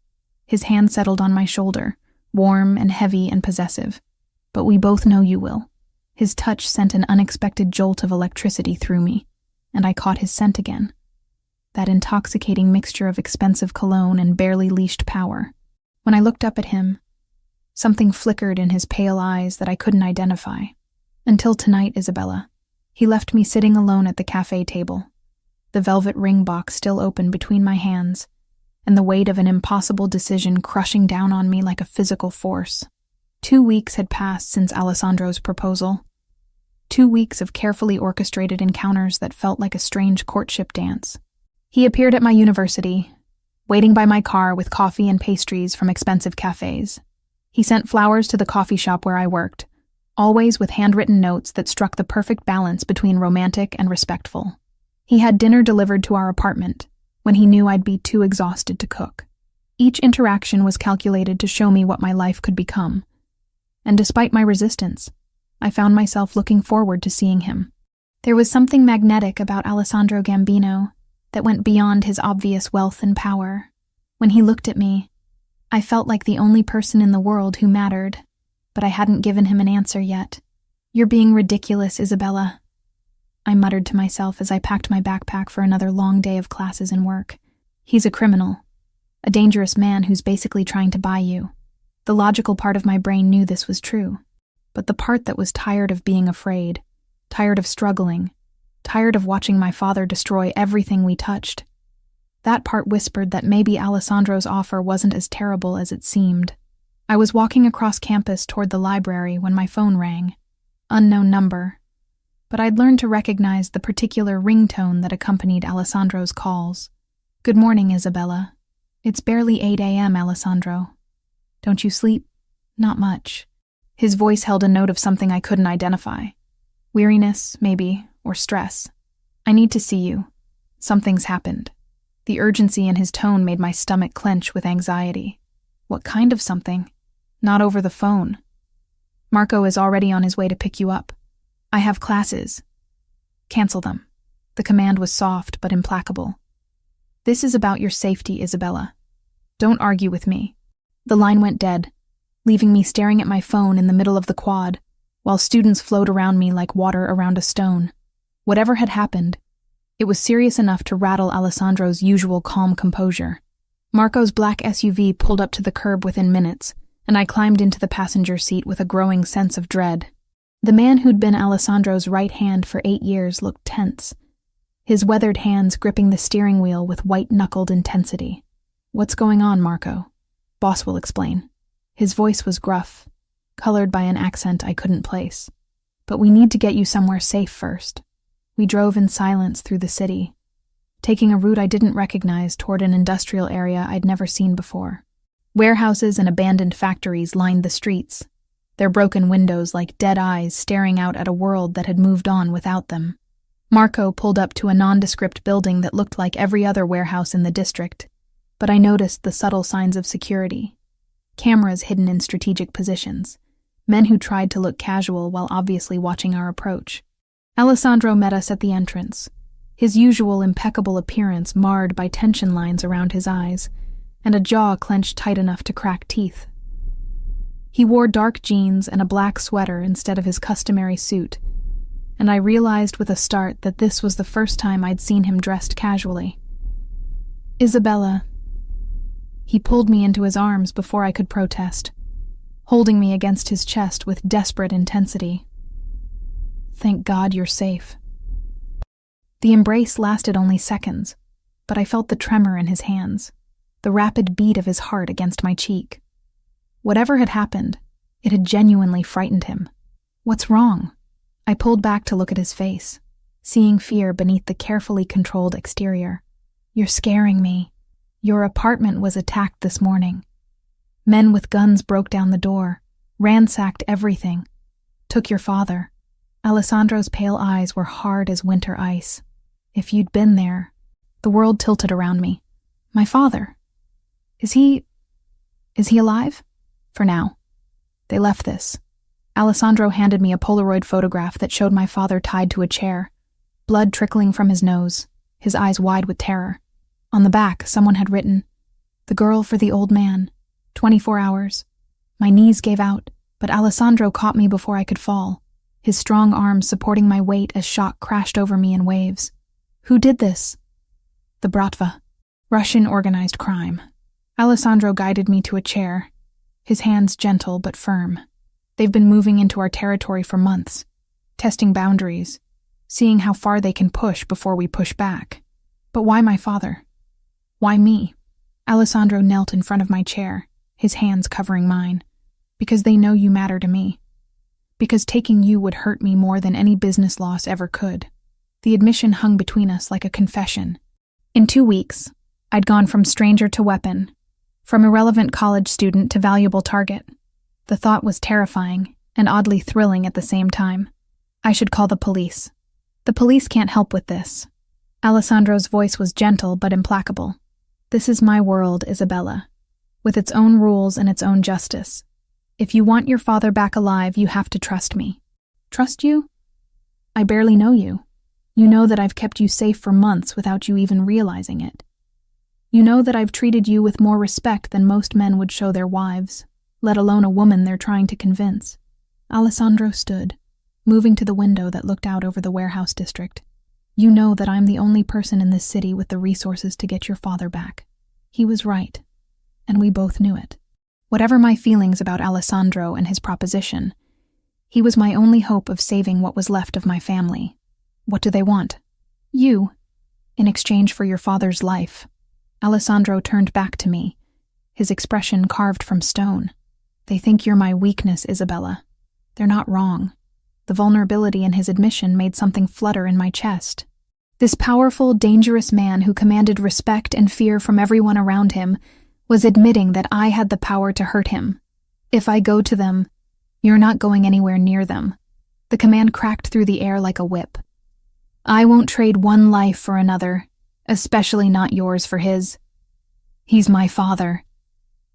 His hand settled on my shoulder, warm and heavy and possessive. But we both know you will. His touch sent an unexpected jolt of electricity through me, and I caught his scent again. That intoxicating mixture of expensive cologne and barely leashed power. When I looked up at him, something flickered in his pale eyes that I couldn't identify. Until tonight, Isabella. He left me sitting alone at the cafe table, the velvet ring box still open between my hands, and the weight of an impossible decision crushing down on me like a physical force. 2 weeks had passed since Alessandro's proposal. 2 weeks of carefully orchestrated encounters that felt like a strange courtship dance. He appeared at my university, waiting by my car with coffee and pastries from expensive cafes. He sent flowers to the coffee shop where I worked, always with handwritten notes that struck the perfect balance between romantic and respectful. He had dinner delivered to our apartment when he knew I'd be too exhausted to cook. Each interaction was calculated to show me what my life could become, and despite my resistance, I found myself looking forward to seeing him. There was something magnetic about Alessandro Gambino that went beyond his obvious wealth and power. When he looked at me, I felt like the only person in the world who mattered, but I hadn't given him an answer yet. "You're being ridiculous, Isabella," I muttered to myself as I packed my backpack for another long day of classes and work. "He's a criminal, a dangerous man who's basically trying to buy you." The logical part of my brain knew this was true, but the part that was tired of being afraid, tired of struggling, tired of watching my father destroy everything we touched, that part whispered that maybe Alessandro's offer wasn't as terrible as it seemed. I was walking across campus toward the library when my phone rang. Unknown number, but I'd learned to recognize the particular ringtone that accompanied Alessandro's calls. "Good morning, Isabella. It's barely 8 a.m., Alessandro. Don't you sleep?" "Not much." His voice held a note of something I couldn't identify. Weariness, maybe, or stress. "I need to see you. Something's happened." The urgency in his tone made my stomach clench with anxiety. "What kind of something?" "Not over the phone. Marco is already on his way to pick you up. I have classes. Cancel them." The command was soft but implacable. "This is about your safety, Isabella. Don't argue with me." The line went dead, leaving me staring at my phone in the middle of the quad, while students flowed around me like water around a stone. Whatever had happened, it was serious enough to rattle Alessandro's usual calm composure. Marco's black SUV pulled up to the curb within minutes, and I climbed into the passenger seat with a growing sense of dread. The man who'd been Alessandro's right hand for 8 years looked tense, his weathered hands gripping the steering wheel with white-knuckled intensity. "What's going on, Marco? Boss will explain." His voice was gruff, colored by an accent I couldn't place. "But we need to get you somewhere safe first." We drove in silence through the city, taking a route I didn't recognize toward an industrial area I'd never seen before. Warehouses and abandoned factories lined the streets, their broken windows like dead eyes staring out at a world that had moved on without them. Marco pulled up to a nondescript building that looked like every other warehouse in the district, but I noticed the subtle signs of security. Cameras hidden in strategic positions, men who tried to look casual while obviously watching our approach. Alessandro met us at the entrance, his usual impeccable appearance marred by tension lines around his eyes and a jaw clenched tight enough to crack teeth. He wore dark jeans and a black sweater instead of his customary suit, and I realized with a start that this was the first time I'd seen him dressed casually. "Isabella." He pulled me into his arms before I could protest, holding me against his chest with desperate intensity. "Thank God you're safe." The embrace lasted only seconds, but I felt the tremor in his hands, the rapid beat of his heart against my cheek. Whatever had happened, it had genuinely frightened him. "What's wrong?" I pulled back to look at his face, seeing fear beneath the carefully controlled exterior. "You're scaring me. Your apartment was attacked this morning. Men with guns broke down the door, ransacked everything, took your father." Alessandro's pale eyes were hard as winter ice. "If you'd been there..." The world tilted around me. "My father? Is he alive?" "For now. They left this." Alessandro handed me a Polaroid photograph that showed my father tied to a chair, blood trickling from his nose, his eyes wide with terror. On the back, someone had written, "The girl for the old man, 24 hours. My knees gave out, but Alessandro caught me before I could fall, his strong arms supporting my weight as shock crashed over me in waves. "Who did this?" "The Bratva. Russian organized crime." Alessandro guided me to a chair, his hands gentle but firm. "They've been moving into our territory for months, testing boundaries, seeing how far they can push before we push back." "But why my father? Why me?" Alessandro knelt in front of my chair, his hands covering mine. "Because they know you matter to me. Because taking you would hurt me more than any business loss ever could." The admission hung between us like a confession. In 2 weeks, I'd gone from stranger to weapon, from irrelevant college student to valuable target. The thought was terrifying, and oddly thrilling at the same time. I should call the police. The police can't help with this. Alessandro's voice was gentle but implacable. This is my world, Isabella, with its own rules and its own justice. If you want your father back alive, you have to trust me. Trust you? I barely know you. You know that I've kept you safe for months without you even realizing it. You know that I've treated you with more respect than most men would show their wives, let alone a woman they're trying to convince. Alessandro stood, moving to the window that looked out over the warehouse district. You know that I'm the only person in this city with the resources to get your father back. He was right, and we both knew it. Whatever my feelings about Alessandro and his proposition, he was my only hope of saving what was left of my family. What do they want? You, in exchange for your father's life. Alessandro turned back to me, his expression carved from stone. They think you're my weakness, Isabella. They're not wrong. The vulnerability in his admission made something flutter in my chest. This powerful, dangerous man who commanded respect and fear from everyone around him was admitting that I had the power to hurt him. If I go to them, you're not going anywhere near them. The command cracked through the air like a whip. I won't trade one life for another, especially not yours for his. He's my father.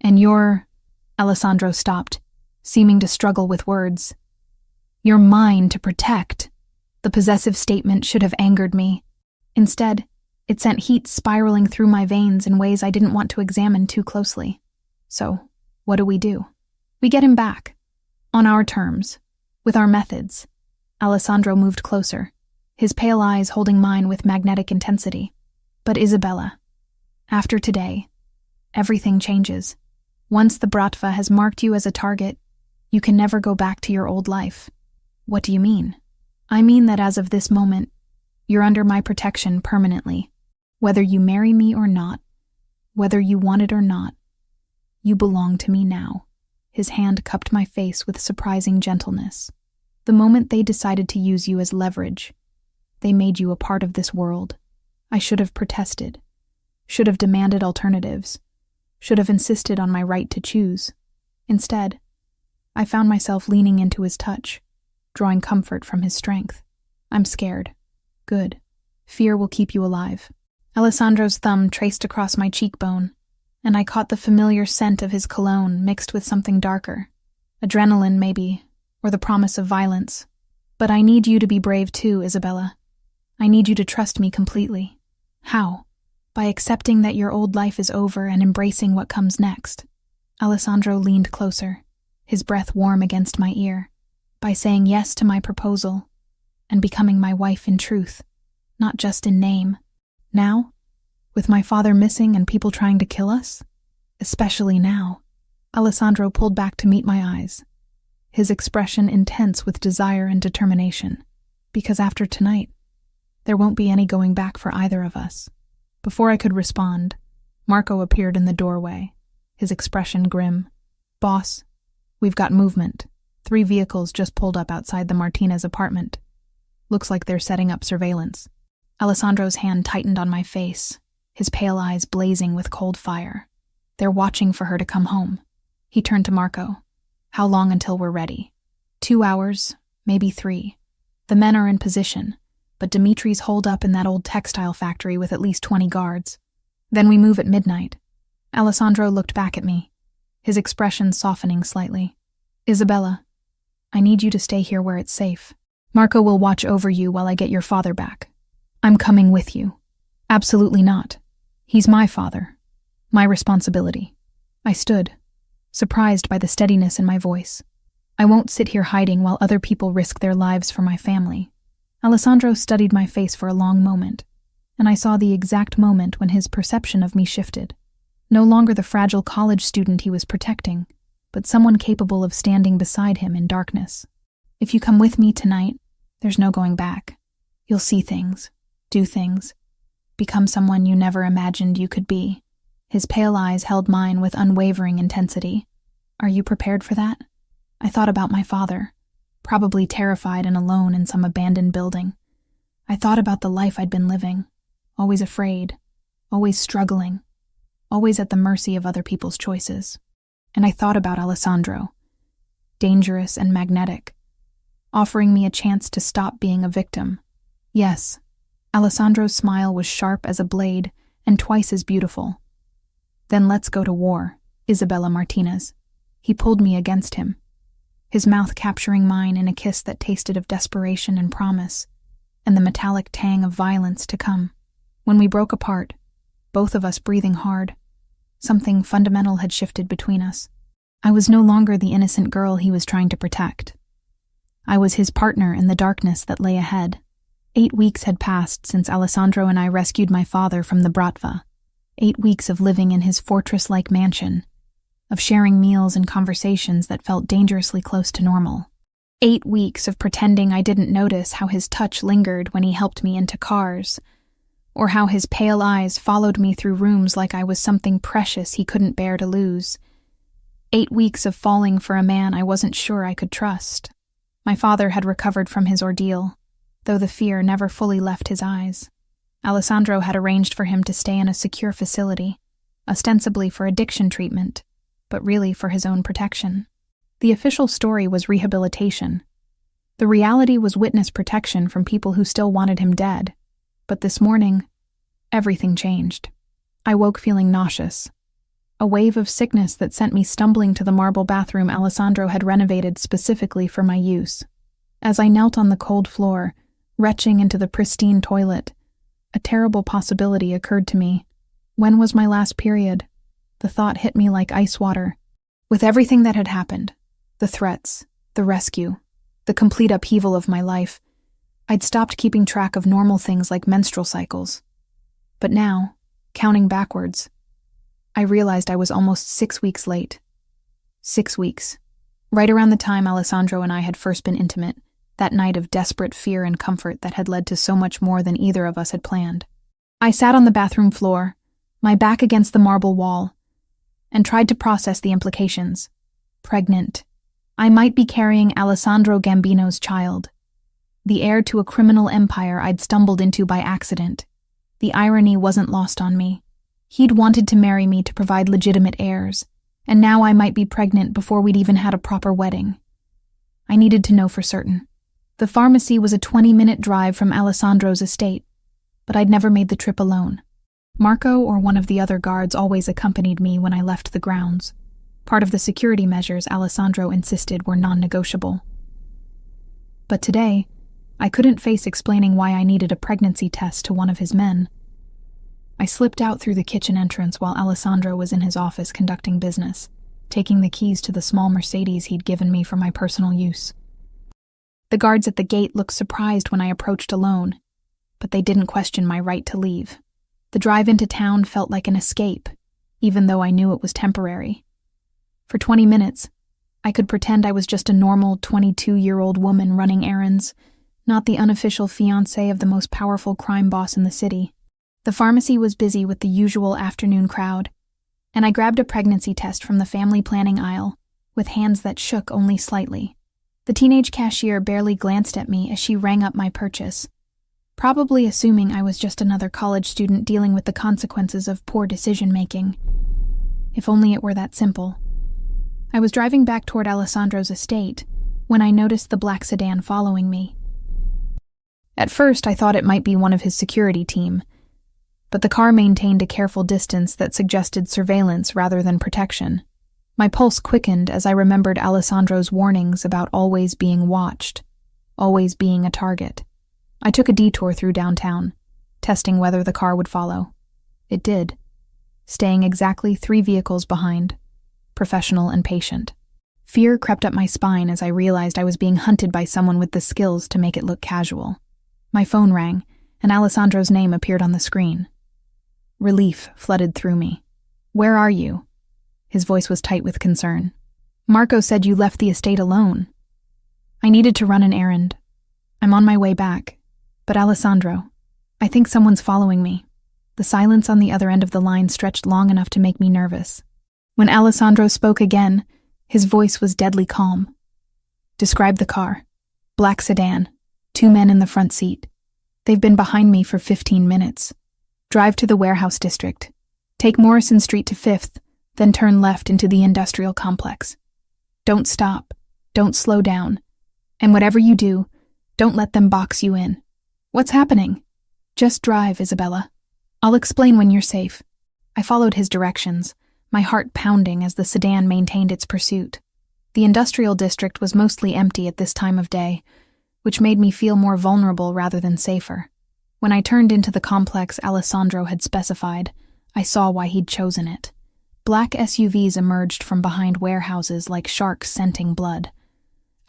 And you're... Alessandro stopped, seeming to struggle with words. You're mine to protect. The possessive statement should have angered me. Instead, it sent heat spiraling through my veins in ways I didn't want to examine too closely. So, what do? We get him back. On our terms. With our methods. Alessandro moved closer, his pale eyes holding mine with magnetic intensity. But Isabella, after today, everything changes. Once the Bratva has marked you as a target, you can never go back to your old life. What do you mean? I mean that as of this moment, you're under my protection permanently. Whether you marry me or not, whether you want it or not, you belong to me now. His hand cupped my face with surprising gentleness. The moment they decided to use you as leverage, they made you a part of this world. I should have protested, should have demanded alternatives, should have insisted on my right to choose. Instead, I found myself leaning into his touch, drawing comfort from his strength. I'm scared. Good. Fear will keep you alive. Alessandro's thumb traced across my cheekbone, and I caught the familiar scent of his cologne mixed with something darker. Adrenaline, maybe, or the promise of violence. But I need you to be brave too, Isabella. I need you to trust me completely. How? By accepting that your old life is over and embracing what comes next. Alessandro leaned closer, his breath warm against my ear. By saying yes to my proposal, and becoming my wife in truth, not just in name. Now, with my father missing and people trying to kill us? Especially now. Alessandro pulled back to meet my eyes, his expression intense with desire and determination. Because after tonight, there won't be any going back for either of us. Before I could respond, Marco appeared in the doorway, his expression grim. Boss, we've got movement. 3 vehicles just pulled up outside the Martinez apartment. Looks like they're setting up surveillance. Alessandro's hand tightened on my face, his pale eyes blazing with cold fire. They're watching for her to come home. He turned to Marco. How long until we're ready? 2 hours, maybe 3. The men are in position, but Dimitri's holed up in that old textile factory with at least 20 guards. Then we move at midnight. Alessandro looked back at me, his expression softening slightly. Isabella, I need you to stay here where it's safe. Marco will watch over you while I get your father back. I'm coming with you. Absolutely not. He's my father. My responsibility. I stood, surprised by the steadiness in my voice. I won't sit here hiding while other people risk their lives for my family. Alessandro studied my face for a long moment, and I saw the exact moment when his perception of me shifted. No longer the fragile college student he was protecting, but someone capable of standing beside him in darkness. If you come with me tonight, there's no going back. You'll see things, do things, become someone you never imagined you could be. His pale eyes held mine with unwavering intensity. Are you prepared for that? I thought about my father, probably terrified and alone in some abandoned building. I thought about the life I'd been living, always afraid, always struggling, always at the mercy of other people's choices. And I thought about Alessandro. dangerous and magnetic, offering me a chance to stop being a victim. Yes, Alessandro's smile was sharp as a blade and twice as beautiful. Then let's go to war, Isabella Martinez. He pulled me against him, his mouth capturing mine in a kiss that tasted of desperation and promise, and the metallic tang of violence to come. When we broke apart, both of us breathing hard, something fundamental had shifted between us. I was no longer the innocent girl he was trying to protect. I was his partner in the darkness that lay ahead. 8 weeks had passed since Alessandro and I rescued my father from the Bratva. 8 weeks of living in his fortress-like mansion, of sharing meals and conversations that felt dangerously close to normal. 8 weeks of pretending I didn't notice how his touch lingered when he helped me into cars, or how his pale eyes followed me through rooms like I was something precious he couldn't bear to lose. 8 weeks of falling for a man I wasn't sure I could trust. My father had recovered from his ordeal, though the fear never fully left his eyes. Alessandro had arranged for him to stay in a secure facility, ostensibly for addiction treatment, but really for his own protection. The official story was rehabilitation. The reality was witness protection from people who still wanted him dead. But this morning, everything changed. I woke feeling nauseous. A wave of sickness that sent me stumbling to the marble bathroom Alessandro had renovated specifically for my use. As I knelt on the cold floor, retching into the pristine toilet, a terrible possibility occurred to me. When was my last period? The thought hit me like ice water. With everything that had happened, the threats, the rescue, the complete upheaval of my life, I'd stopped keeping track of normal things like menstrual cycles. But now, counting backwards, I realized I was almost 6 weeks late. 6 weeks. Right around the time Alessandro and I had first been intimate, that night of desperate fear and comfort that had led to so much more than either of us had planned. I sat on the bathroom floor, my back against the marble wall, and tried to process the implications. Pregnant. I might be carrying Alessandro Gambino's child, the heir to a criminal empire I'd stumbled into by accident. The irony wasn't lost on me. He'd wanted to marry me to provide legitimate heirs, and now I might be pregnant before we'd even had a proper wedding. I needed to know for certain. The pharmacy was a 20-minute drive from Alessandro's estate, but I'd never made the trip alone. Marco or one of the other guards always accompanied me when I left the grounds. Part of the security measures Alessandro insisted were non-negotiable. But today, I couldn't face explaining why I needed a pregnancy test to one of his men. I slipped out through the kitchen entrance while Alessandro was in his office conducting business, taking the keys to the small Mercedes he'd given me for my personal use. The guards at the gate looked surprised when I approached alone, but they didn't question my right to leave. The drive into town felt like an escape, even though I knew it was temporary. For 20 minutes, I could pretend I was just a normal 22-year-old woman running errands, not the unofficial fiancée of the most powerful crime boss in the city. The pharmacy was busy with the usual afternoon crowd, and I grabbed a pregnancy test from the family planning aisle, with hands that shook only slightly. The teenage cashier barely glanced at me as she rang up my purchase, probably assuming I was just another college student dealing with the consequences of poor decision-making. If only it were that simple. I was driving back toward Alessandro's estate when I noticed the black sedan following me. At first, I thought it might be one of his security team, but the car maintained a careful distance that suggested surveillance rather than protection. My pulse quickened as I remembered Alessandro's warnings about always being watched, always being a target. I took a detour through downtown, testing whether the car would follow. It did, staying exactly 3 vehicles behind, professional and patient. Fear crept up my spine as I realized I was being hunted by someone with the skills to make it look casual. My phone rang, and Alessandro's name appeared on the screen. Relief flooded through me. "Where are you?" His voice was tight with concern. "Marco said you left the estate alone." "I needed to run an errand. I'm on my way back. But Alessandro, I think someone's following me." The silence on the other end of the line stretched long enough to make me nervous. When Alessandro spoke again, his voice was deadly calm. "Describe the car. Black sedan. 2 men in the front seat. They've been behind me for 15 minutes. Drive to the warehouse district. Take Morrison Street to 5th, then turn left into the industrial complex. Don't stop. Don't slow down. And whatever you do, don't let them box you in. What's happening? Just drive, Isabella. I'll explain when you're safe. I followed his directions, my heart pounding as the sedan maintained its pursuit. The industrial district was mostly empty at this time of day, which made me feel more vulnerable rather than safer. When I turned into the complex Alessandro had specified, I saw why he'd chosen it. Black SUVs emerged from behind warehouses like sharks scenting blood.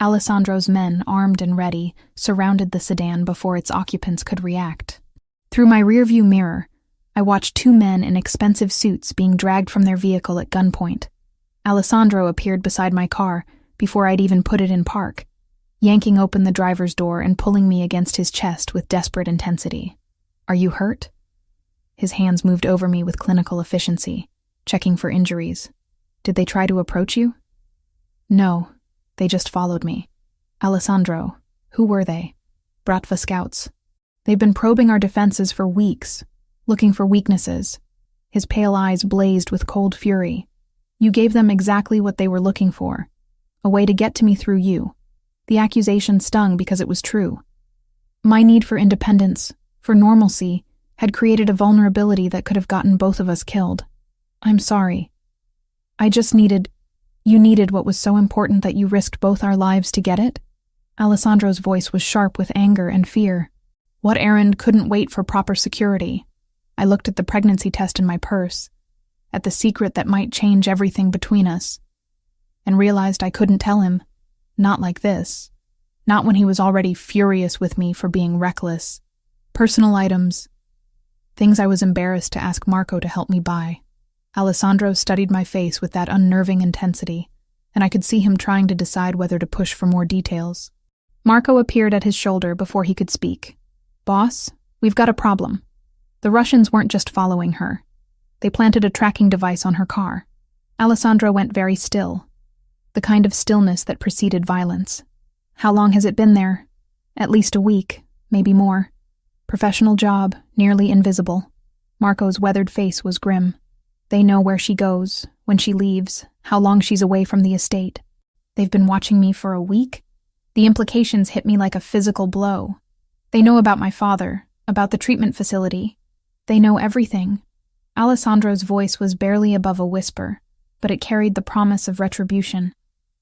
Alessandro's men, armed and ready, surrounded the sedan before its occupants could react. Through my rearview mirror, I watched two men in expensive suits being dragged from their vehicle at gunpoint. Alessandro appeared beside my car before I'd even put it in park, yanking open the driver's door and pulling me against his chest with desperate intensity. "Are you hurt?" His hands moved over me with clinical efficiency, checking for injuries. "Did they try to approach you?" "No, they just followed me." "Alessandro, who were they?" "Bratva scouts. They've been probing our defenses for weeks, looking for weaknesses." His pale eyes blazed with cold fury. "You gave them exactly what they were looking for, a way to get to me through you." The accusation stung because it was true. My need for independence, for normalcy, had created a vulnerability that could have gotten both of us killed. "I'm sorry. You needed what was so important that you risked both our lives to get it?" Alessandro's voice was sharp with anger and fear. "What errand couldn't wait for proper security?" I looked at the pregnancy test in my purse, at the secret that might change everything between us, and realized I couldn't tell him. Not like this. Not when he was already furious with me for being reckless. Personal items. Things I was embarrassed to ask Marco to help me buy. Alessandro studied my face with that unnerving intensity, and I could see him trying to decide whether to push for more details. Marco appeared at his shoulder before he could speak. "Boss, we've got a problem. The Russians weren't just following her. They planted a tracking device on her car." Alessandro went very still, the kind of stillness that preceded violence. "How long has it been there?" "At least a week, maybe more. Professional job, nearly invisible." Marco's weathered face was grim. "They know where she goes, when she leaves, how long she's away from the estate. They've been watching me for a week?" The implications hit me like a physical blow. "They know about my father, about the treatment facility. They know everything." Alessandro's voice was barely above a whisper, but it carried the promise of retribution.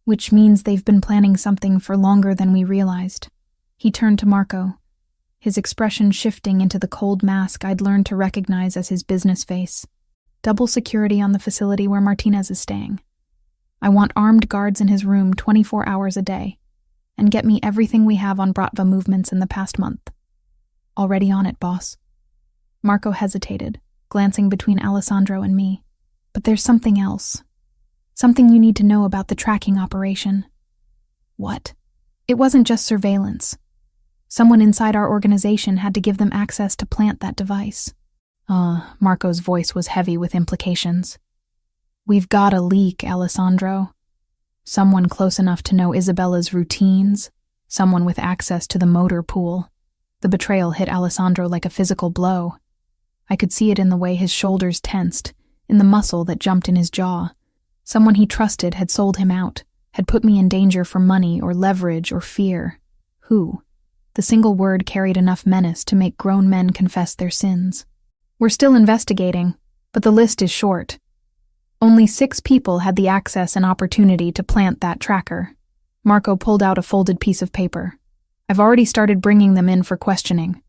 "Which means they've been planning something for longer than we realized." He turned to Marco, his expression shifting into the cold mask I'd learned to recognize as his business face. "Double security on the facility where Martinez is staying. I want armed guards in his room 24 hours a day, and get me everything we have on Bratva movements in the past month." "Already on it, boss." Marco hesitated, glancing between Alessandro and me. "But there's something else. Something you need to know about the tracking operation." "What?" "It wasn't just surveillance. Someone inside our organization had to give them access to plant that device." Marco's voice was heavy with implications. "We've got a leak, Alessandro. Someone close enough to know Isabella's routines, someone with access to the motor pool." The betrayal hit Alessandro like a physical blow. I could see it in the way his shoulders tensed, in the muscle that jumped in his jaw. Someone he trusted had sold him out, had put me in danger for money or leverage or fear. Who? The single word carried enough menace to make grown men confess their sins. "We're still investigating, but the list is short. Only 6 people had the access and opportunity to plant that tracker." Marco pulled out a folded piece of paper. "I've already started bringing them in for questioning."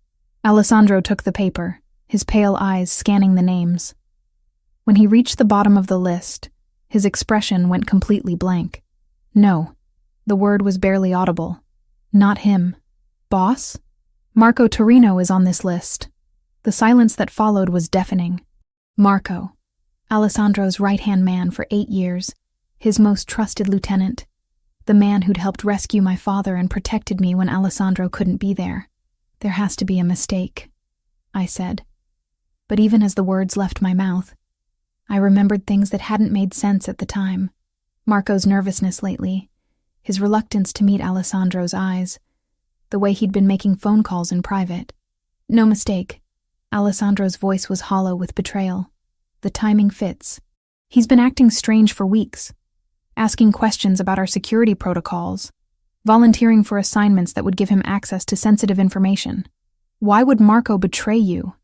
Alessandro took the paper, his pale eyes scanning the names. When he reached the bottom of the list, his expression went completely blank. "No." The word was barely audible. "Not him." "Boss? Marco Torino is on this list." The silence that followed was deafening. Marco, Alessandro's right-hand man for 8 years, his most trusted lieutenant, the man who'd helped rescue my father and protected me when Alessandro couldn't be there. "There has to be a mistake," I said. But even as the words left my mouth, I remembered things that hadn't made sense at the time. Marco's nervousness lately, his reluctance to meet Alessandro's eyes, the way he'd been making phone calls in private. "No mistake." Alessandro's voice was hollow with betrayal. "The timing fits. He's been acting strange for weeks. asking questions about our security protocols, volunteering for assignments that would give him access to sensitive information. Why would Marco betray you?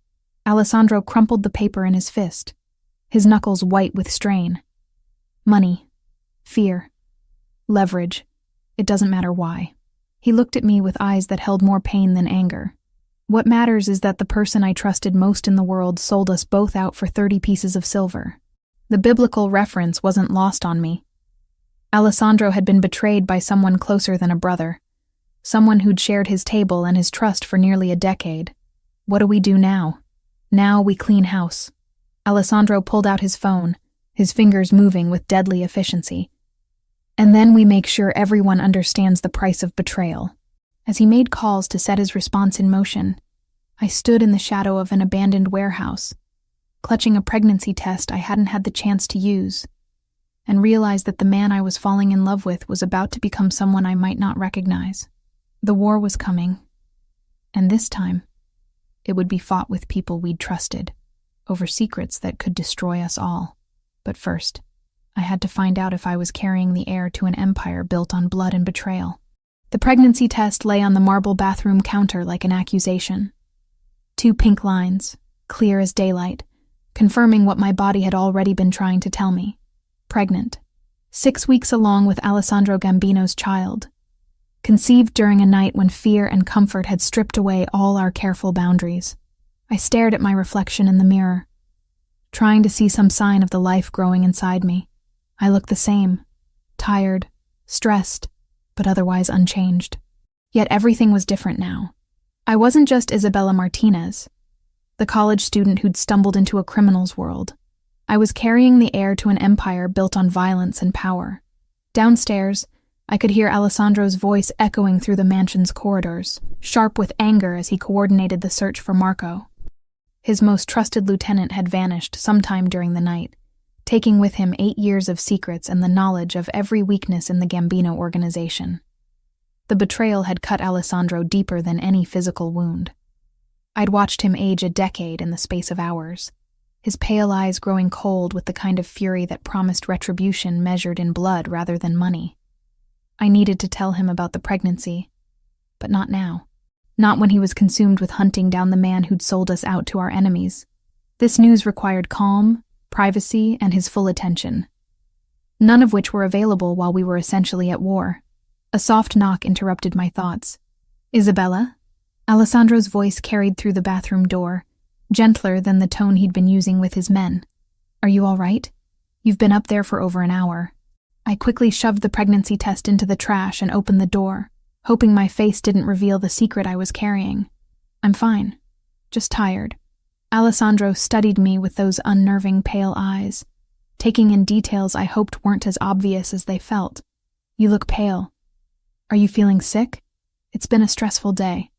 Alessandro crumpled the paper in his fist, his knuckles white with strain. Money, fear, leverage. It doesn't matter why. He looked at me with eyes that held more pain than anger. What matters is that the person I trusted most in the world sold us both out for 30 pieces of silver. The biblical reference wasn't lost on me. Alessandro had been betrayed by someone closer than a brother, someone who'd shared his table and his trust for nearly a decade. What do we do now? Now we clean house. Alessandro pulled out his phone, his fingers moving with deadly efficiency. And then we make sure everyone understands the price of betrayal. As he made calls to set his response in motion, I stood in the shadow of an abandoned warehouse, clutching a pregnancy test I hadn't had the chance to use, and realized that the man I was falling in love with was about to become someone I might not recognize. The war was coming, and this time, it would be fought with people we'd trusted, over secrets that could destroy us all. But first, I had to find out if I was carrying the heir to an empire built on blood and betrayal. The pregnancy test lay on the marble bathroom counter like an accusation. 2 pink lines, clear as daylight, confirming what my body had already been trying to tell me. Pregnant. 6 weeks along with Alessandro Gambino's child. Conceived during a night when fear and comfort had stripped away all our careful boundaries. I stared at my reflection in the mirror, trying to see some sign of the life growing inside me. I looked the same, tired, stressed, but otherwise unchanged. Yet everything was different now. I wasn't just Isabella Martinez, the college student who'd stumbled into a criminal's world. I was carrying the heir to an empire built on violence and power. Downstairs, I could hear Alessandro's voice echoing through the mansion's corridors, sharp with anger as he coordinated the search for Marco. His most trusted lieutenant had vanished sometime during the night, taking with him 8 years of secrets and the knowledge of every weakness in the Gambino organization. The betrayal had cut Alessandro deeper than any physical wound. I'd watched him age a decade in the space of hours, his pale eyes growing cold with the kind of fury that promised retribution measured in blood rather than money. I needed to tell him about the pregnancy, but not now. Not when he was consumed with hunting down the man who'd sold us out to our enemies. This news required calm, privacy, and his full attention, none of which were available while we were essentially at war. A soft knock interrupted my thoughts. "Isabella?" Alessandro's voice carried through the bathroom door, gentler than the tone he'd been using with his men. "Are you all right? You've been up there for over an hour." I quickly shoved the pregnancy test into the trash and opened the door, hoping my face didn't reveal the secret I was carrying. "I'm fine. Just tired." Alessandro studied me with those unnerving pale eyes, taking in details I hoped weren't as obvious as they felt. "You look pale. Are you feeling sick? It's been a stressful day."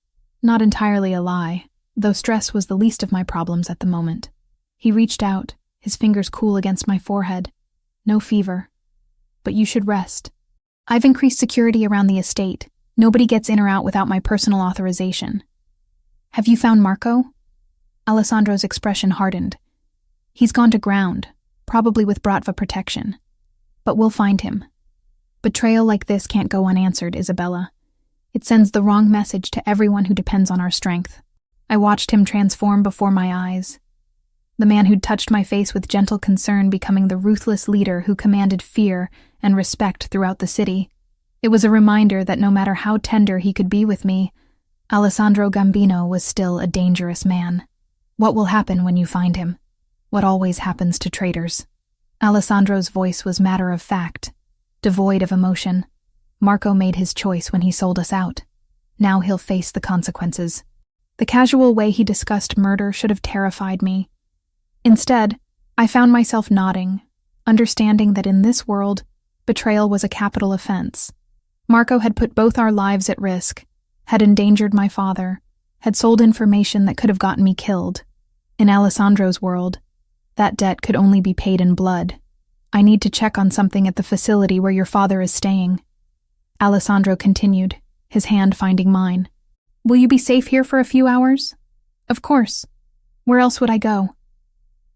Not entirely a lie, though stress was the least of my problems at the moment. He reached out, his fingers cool against my forehead. "No fever. But you should rest. I've increased security around the estate. Nobody gets in or out without my personal authorization." "Have you found Marco?" Alessandro's expression hardened. "He's gone to ground, probably with Bratva protection. But we'll find him. Betrayal like this can't go unanswered, Isabella. It sends the wrong message to everyone who depends on our strength." I watched him transform before my eyes. The man who'd touched my face with gentle concern becoming the ruthless leader who commanded fear and respect throughout the city. It was a reminder that no matter how tender he could be with me, Alessandro Gambino was still a dangerous man. "What will happen when you find him?" "What always happens to traitors." Alessandro's voice was matter of fact, devoid of emotion. "Marco made his choice when he sold us out. Now he'll face the consequences." The casual way he discussed murder should have terrified me. Instead, I found myself nodding, understanding that in this world, betrayal was a capital offense. Marco had put both our lives at risk, had endangered my father, had sold information that could have gotten me killed. In Alessandro's world, that debt could only be paid in blood. "I need to check on something at the facility where your father is staying." Alessandro continued, his hand finding mine. "Will you be safe here for a few hours?" "Of course. Where else would I go?"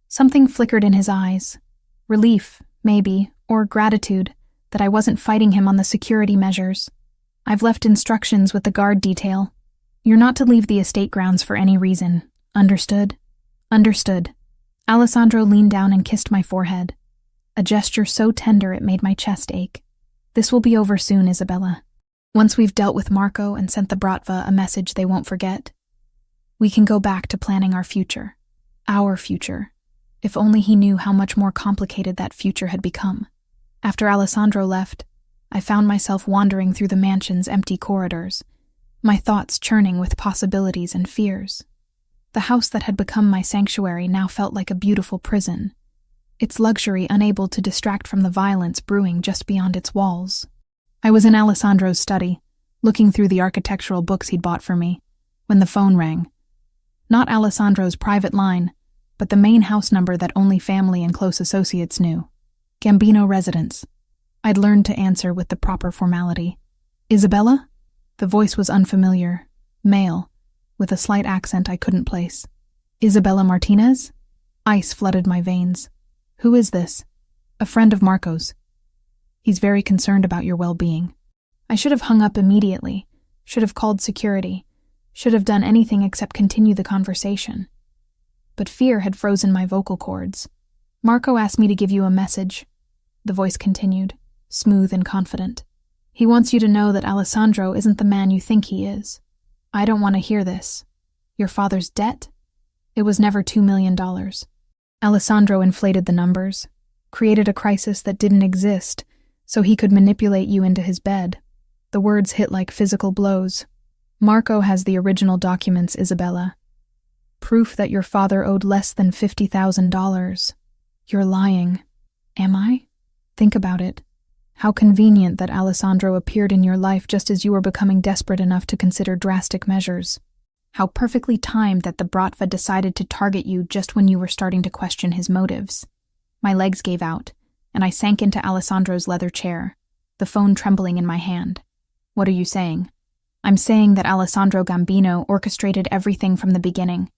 Something flickered in his eyes. Relief, maybe, or gratitude, that I wasn't fighting him on the security measures. I've left instructions with the guard detail. You're not to leave the estate grounds for any reason. Understood? Understood. Alessandro leaned down and kissed my forehead, a gesture so tender it made my chest ache. This will be over soon, Isabella. Once we've dealt with Marco and sent the Bratva a message they won't forget, we can go back to planning our future. Our future. If only he knew how much more complicated that future had become. After Alessandro left, I found myself wandering through the mansion's empty corridors, my thoughts churning with possibilities and fears. The house that had become my sanctuary now felt like a beautiful prison, its luxury unable to distract from the violence brewing just beyond its walls. I was in Alessandro's study, looking through the architectural books he'd bought for me, when the phone rang. Not Alessandro's private line, but the main house number that only family and close associates knew. Gambino residence. I'd learned to answer with the proper formality. Isabella? The voice was unfamiliar, male, with a slight accent I couldn't place. Isabella Martinez? Ice flooded my veins. Who is this? A friend of Marco's. He's very concerned about your well-being. I should have hung up immediately, should have called security, should have done anything except continue the conversation. But fear had frozen my vocal cords. Marco asked me to give you a message, the voice continued, smooth and confident. He wants you to know that Alessandro isn't the man you think he is. I don't want to hear this. Your father's debt? It was never $2 million. Alessandro inflated the numbers, created a crisis that didn't exist, so he could manipulate you into his bed. The words hit like physical blows. Marco has the original documents, Isabella. Proof that your father owed less than $50,000. You're lying. Am I? Think about it. How convenient that Alessandro appeared in your life just as you were becoming desperate enough to consider drastic measures. How perfectly timed that the Bratva decided to target you just when you were starting to question his motives. My legs gave out, and I sank into Alessandro's leather chair, the phone trembling in my hand. What are you saying? I'm saying that Alessandro Gambino orchestrated everything from the beginning.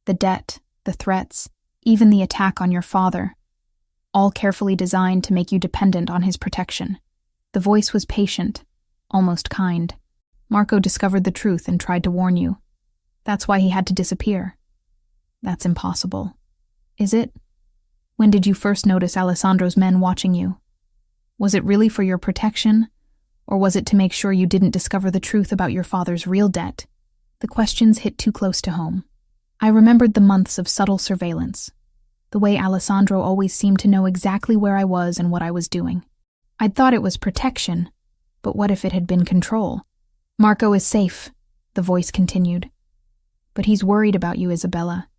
The debt, the threats, even the attack on your father. All carefully designed to make you dependent on his protection. The voice was patient, almost kind. Marco discovered the truth and tried to warn you. That's why he had to disappear. That's impossible. Is it? When did you first notice Alessandro's men watching you? Was it really for your protection, or was it to make sure you didn't discover the truth about your father's real debt? The questions hit too close to home. I remembered the months of subtle surveillance, the way Alessandro always seemed to know exactly where I was and what I was doing. I'd thought it was protection, but what if it had been control? Marco is safe, the voice continued. But he's worried about you, Isabella.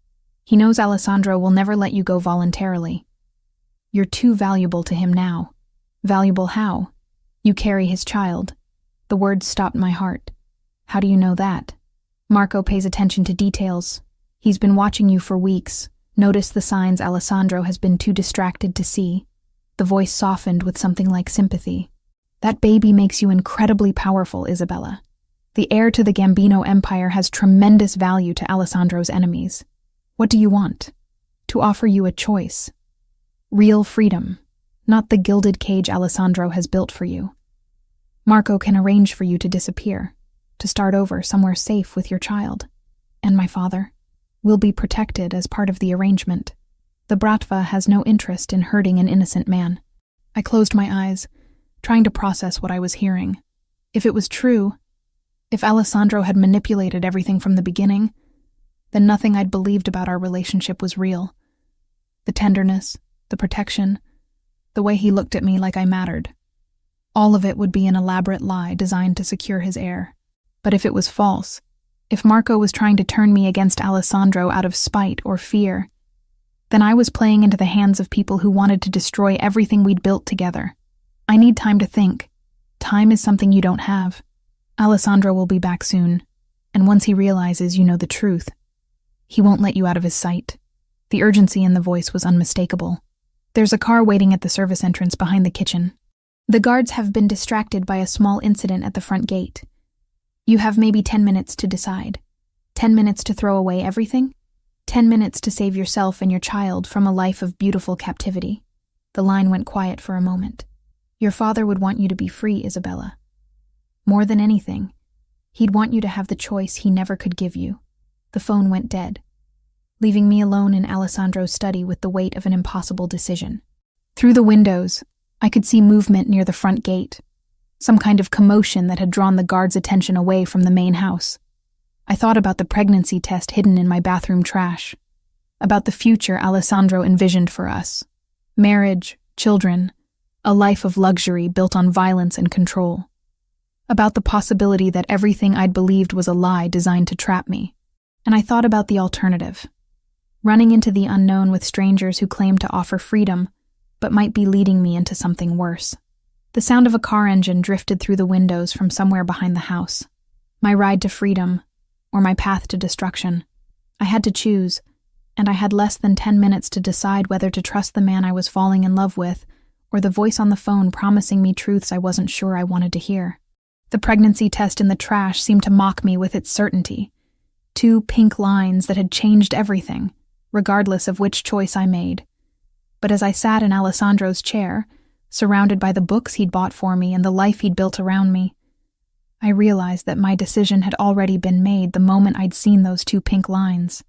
He knows Alessandro will never let you go voluntarily. You're too valuable to him now. Valuable how? You carry his child. The words stopped my heart. How do you know that? Marco pays attention to details. He's been watching you for weeks. Notice the signs Alessandro has been too distracted to see. The voice softened with something like sympathy. That baby makes you incredibly powerful, Isabella. The heir to the Gambino Empire has tremendous value to Alessandro's enemies. What do you want? To offer you a choice. Real freedom, not the gilded cage Alessandro has built for you. Marco can arrange for you to disappear, to start over somewhere safe with your child. And my father will be protected as part of the arrangement. The Bratva has no interest in hurting an innocent man. I closed my eyes, trying to process what I was hearing. If it was true, if Alessandro had manipulated everything from the beginning, then nothing I'd believed about our relationship was real. The tenderness, the protection, the way he looked at me like I mattered. All of it would be an elaborate lie designed to secure his heir. But if it was false, if Marco was trying to turn me against Alessandro out of spite or fear, then I was playing into the hands of people who wanted to destroy everything we'd built together. I need time to think. Time is something you don't have. Alessandro will be back soon, and once he realizes you know the truth, he won't let you out of his sight. The urgency in the voice was unmistakable. There's a car waiting at the service entrance behind the kitchen. The guards have been distracted by a small incident at the front gate. You have maybe 10 minutes to decide. 10 minutes to throw away everything? 10 minutes to save yourself and your child from a life of beautiful captivity. The line went quiet for a moment. Your father would want you to be free, Isabella. More than anything, he'd want you to have the choice he never could give you. The phone went dead, leaving me alone in Alessandro's study with the weight of an impossible decision. Through the windows, I could see movement near the front gate, some kind of commotion that had drawn the guards' attention away from the main house. I thought about the pregnancy test hidden in my bathroom trash, about the future Alessandro envisioned for us. Marriage, children, a life of luxury built on violence and control. About the possibility that everything I'd believed was a lie designed to trap me. And I thought about the alternative. Running into the unknown with strangers who claimed to offer freedom, but might be leading me into something worse. The sound of a car engine drifted through the windows from somewhere behind the house. My ride to freedom, or my path to destruction. I had to choose, and I had less than 10 minutes to decide whether to trust the man I was falling in love with, or the voice on the phone promising me truths I wasn't sure I wanted to hear. The pregnancy test in the trash seemed to mock me with its certainty. 2 pink lines that had changed everything, regardless of which choice I made. But as I sat in Alessandro's chair, surrounded by the books he'd bought for me and the life he'd built around me, I realized that my decision had already been made the moment I'd seen those 2 pink lines.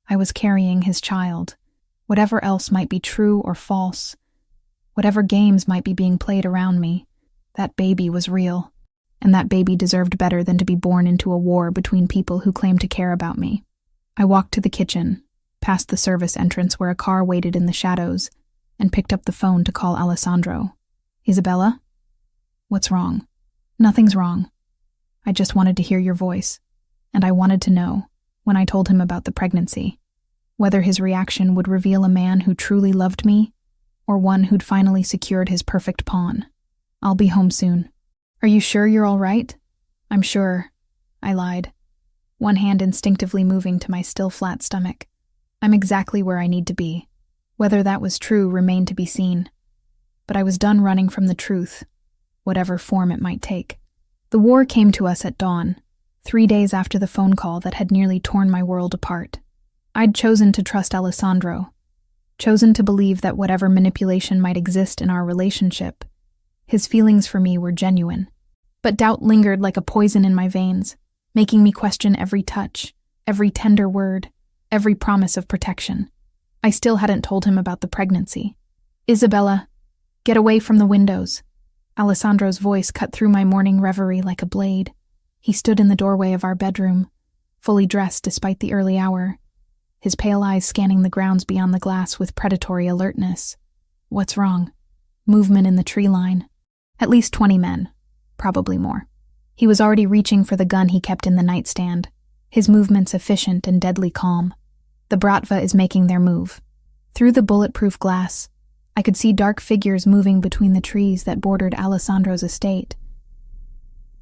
I was carrying his child. Whatever else might be true or false, whatever games might be being played around me, that baby was real. And that baby deserved better than to be born into a war between people who claimed to care about me. I walked to the kitchen, past the service entrance where a car waited in the shadows, and picked up the phone to call Alessandro. Isabella? What's wrong? Nothing's wrong. I just wanted to hear your voice, and I wanted to know, when I told him about the pregnancy, whether his reaction would reveal a man who truly loved me, or one who'd finally secured his perfect pawn. I'll be home soon. Are you sure you're all right? I'm sure, I lied, one hand instinctively moving to my still flat stomach. I'm exactly where I need to be. Whether that was true remained to be seen. But I was done running from the truth, whatever form it might take. The war came to us at dawn, 3 days after the phone call that had nearly torn my world apart. I'd chosen to trust Alessandro, chosen to believe that whatever manipulation might exist in our relationship, his feelings for me were genuine. But doubt lingered like a poison in my veins, making me question every touch, every tender word, every promise of protection. I still hadn't told him about the pregnancy. Isabella, get away from the windows. Alessandro's voice cut through my morning reverie like a blade. He stood in the doorway of our bedroom, fully dressed despite the early hour, his pale eyes scanning the grounds beyond the glass with predatory alertness. What's wrong? Movement in the tree line. At least 20 men. Probably more. He was already reaching for the gun he kept in the nightstand, his movements efficient and deadly calm. The Bratva is making their move. Through the bulletproof glass, I could see dark figures moving between the trees that bordered Alessandro's estate.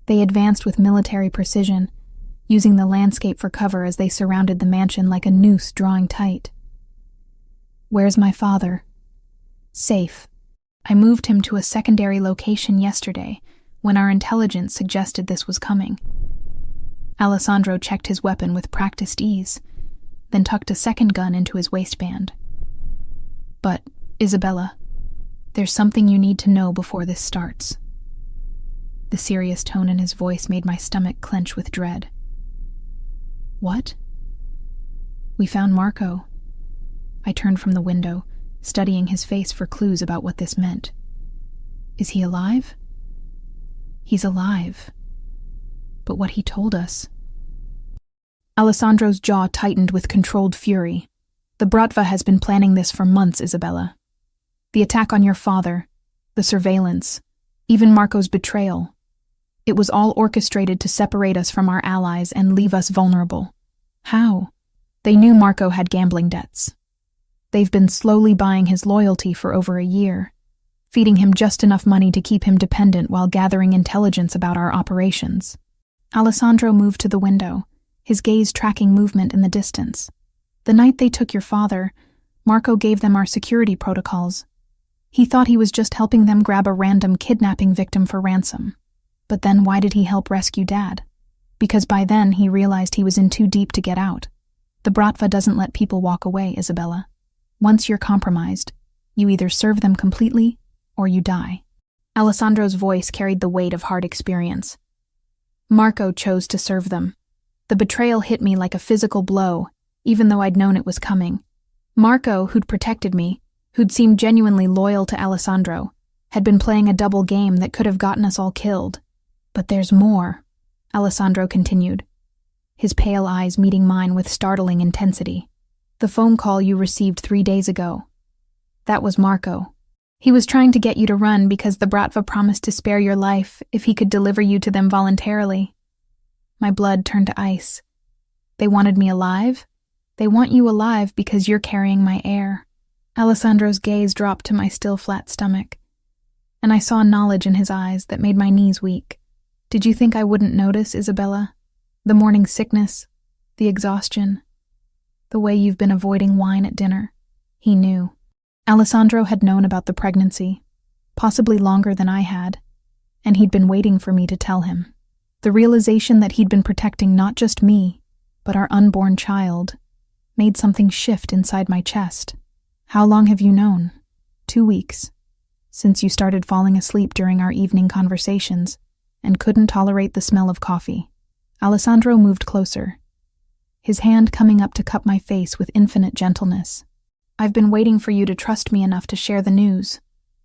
They advanced with military precision, using the landscape for cover as they surrounded the mansion like a noose drawing tight. Where's my father? Safe. I moved him to a secondary location yesterday, when our intelligence suggested this was coming. Alessandro checked his weapon with practiced ease, then tucked a second gun into his waistband. But, Isabella, there's something you need to know before this starts. The serious tone in his voice made my stomach clench with dread. What? We found Marco. I turned from the window, studying his face for clues about what this meant. Is he alive? He's alive. But what he told us... Alessandro's jaw tightened with controlled fury. The Bratva has been planning this for months, Isabella. The attack on your father, the surveillance, even Marco's betrayal. It was all orchestrated to separate us from our allies and leave us vulnerable. How? They knew Marco had gambling debts. They've been slowly buying his loyalty for over a year, feeding him just enough money to keep him dependent while gathering intelligence about our operations. Alessandro moved to the window, his gaze tracking movement in the distance. The night they took your father, Marco gave them our security protocols. He thought he was just helping them grab a random kidnapping victim for ransom. But then why did he help rescue Dad? Because by then he realized he was in too deep to get out. The Bratva doesn't let people walk away, Isabella. Once you're compromised, you either serve them completely or you die. Alessandro's voice carried the weight of hard experience. Marco chose to serve them. The betrayal hit me like a physical blow, even though I'd known it was coming. Marco, who'd protected me, who'd seemed genuinely loyal to Alessandro, had been playing a double game that could have gotten us all killed. But there's more, Alessandro continued, his pale eyes meeting mine with startling intensity. The phone call you received 3 days ago. That was Marco. He was trying to get you to run because the Bratva promised to spare your life if he could deliver you to them voluntarily. My blood turned to ice. They wanted me alive? They want you alive because you're carrying my heir. Alessandro's gaze dropped to my still flat stomach, and I saw knowledge in his eyes that made my knees weak. Did you think I wouldn't notice, Isabella? The morning sickness, the exhaustion, the way you've been avoiding wine at dinner. He knew. Alessandro had known about the pregnancy, possibly longer than I had, and he'd been waiting for me to tell him. The realization that he'd been protecting not just me, but our unborn child, made something shift inside my chest. How long have you known? 2 weeks. Since you started falling asleep during our evening conversations and couldn't tolerate the smell of coffee. Alessandro moved closer, his hand coming up to cup my face with infinite gentleness. I've been waiting for you to trust me enough to share the news.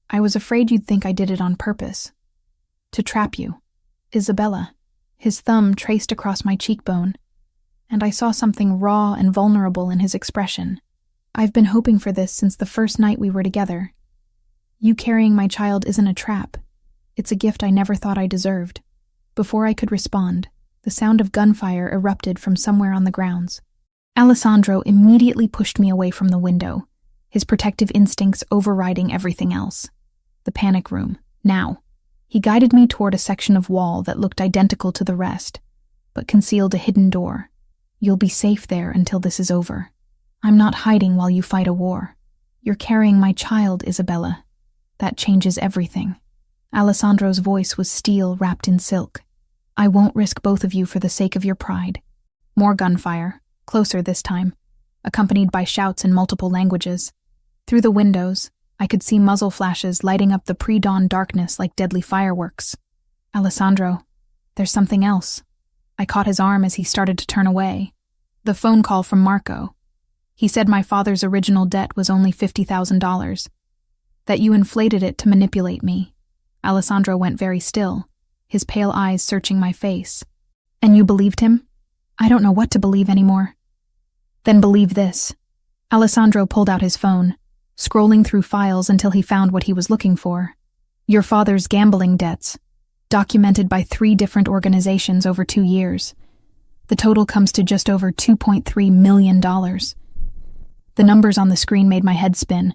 I was afraid you'd think I did it on purpose. To trap you. Isabella. His thumb traced across my cheekbone, and I saw something raw and vulnerable in his expression. I've been hoping for this since the first night we were together. You carrying my child isn't a trap. It's a gift I never thought I deserved. Before I could respond, the sound of gunfire erupted from somewhere on the grounds. Alessandro immediately pushed me away from the window, his protective instincts overriding everything else. The panic room. Now. He guided me toward a section of wall that looked identical to the rest, but concealed a hidden door. You'll be safe there until this is over. I'm not hiding while you fight a war. You're carrying my child, Isabella. That changes everything. Alessandro's voice was steel wrapped in silk. I won't risk both of you for the sake of your pride. More gunfire, closer this time, accompanied by shouts in multiple languages. Through the windows, I could see muzzle flashes lighting up the pre-dawn darkness like deadly fireworks. Alessandro, there's something else. I caught his arm as he started to turn away. The phone call from Marco. He said my father's original debt was only $50,000. That you inflated it to manipulate me. Alessandro went very still, his pale eyes searching my face. And you believed him? I don't know what to believe anymore. Then believe this. Alessandro pulled out his phone, scrolling through files until he found what he was looking for. Your father's gambling debts, documented by 3 different organizations over 2 years. The total comes to just over $2.3 million. The numbers on the screen made my head spin.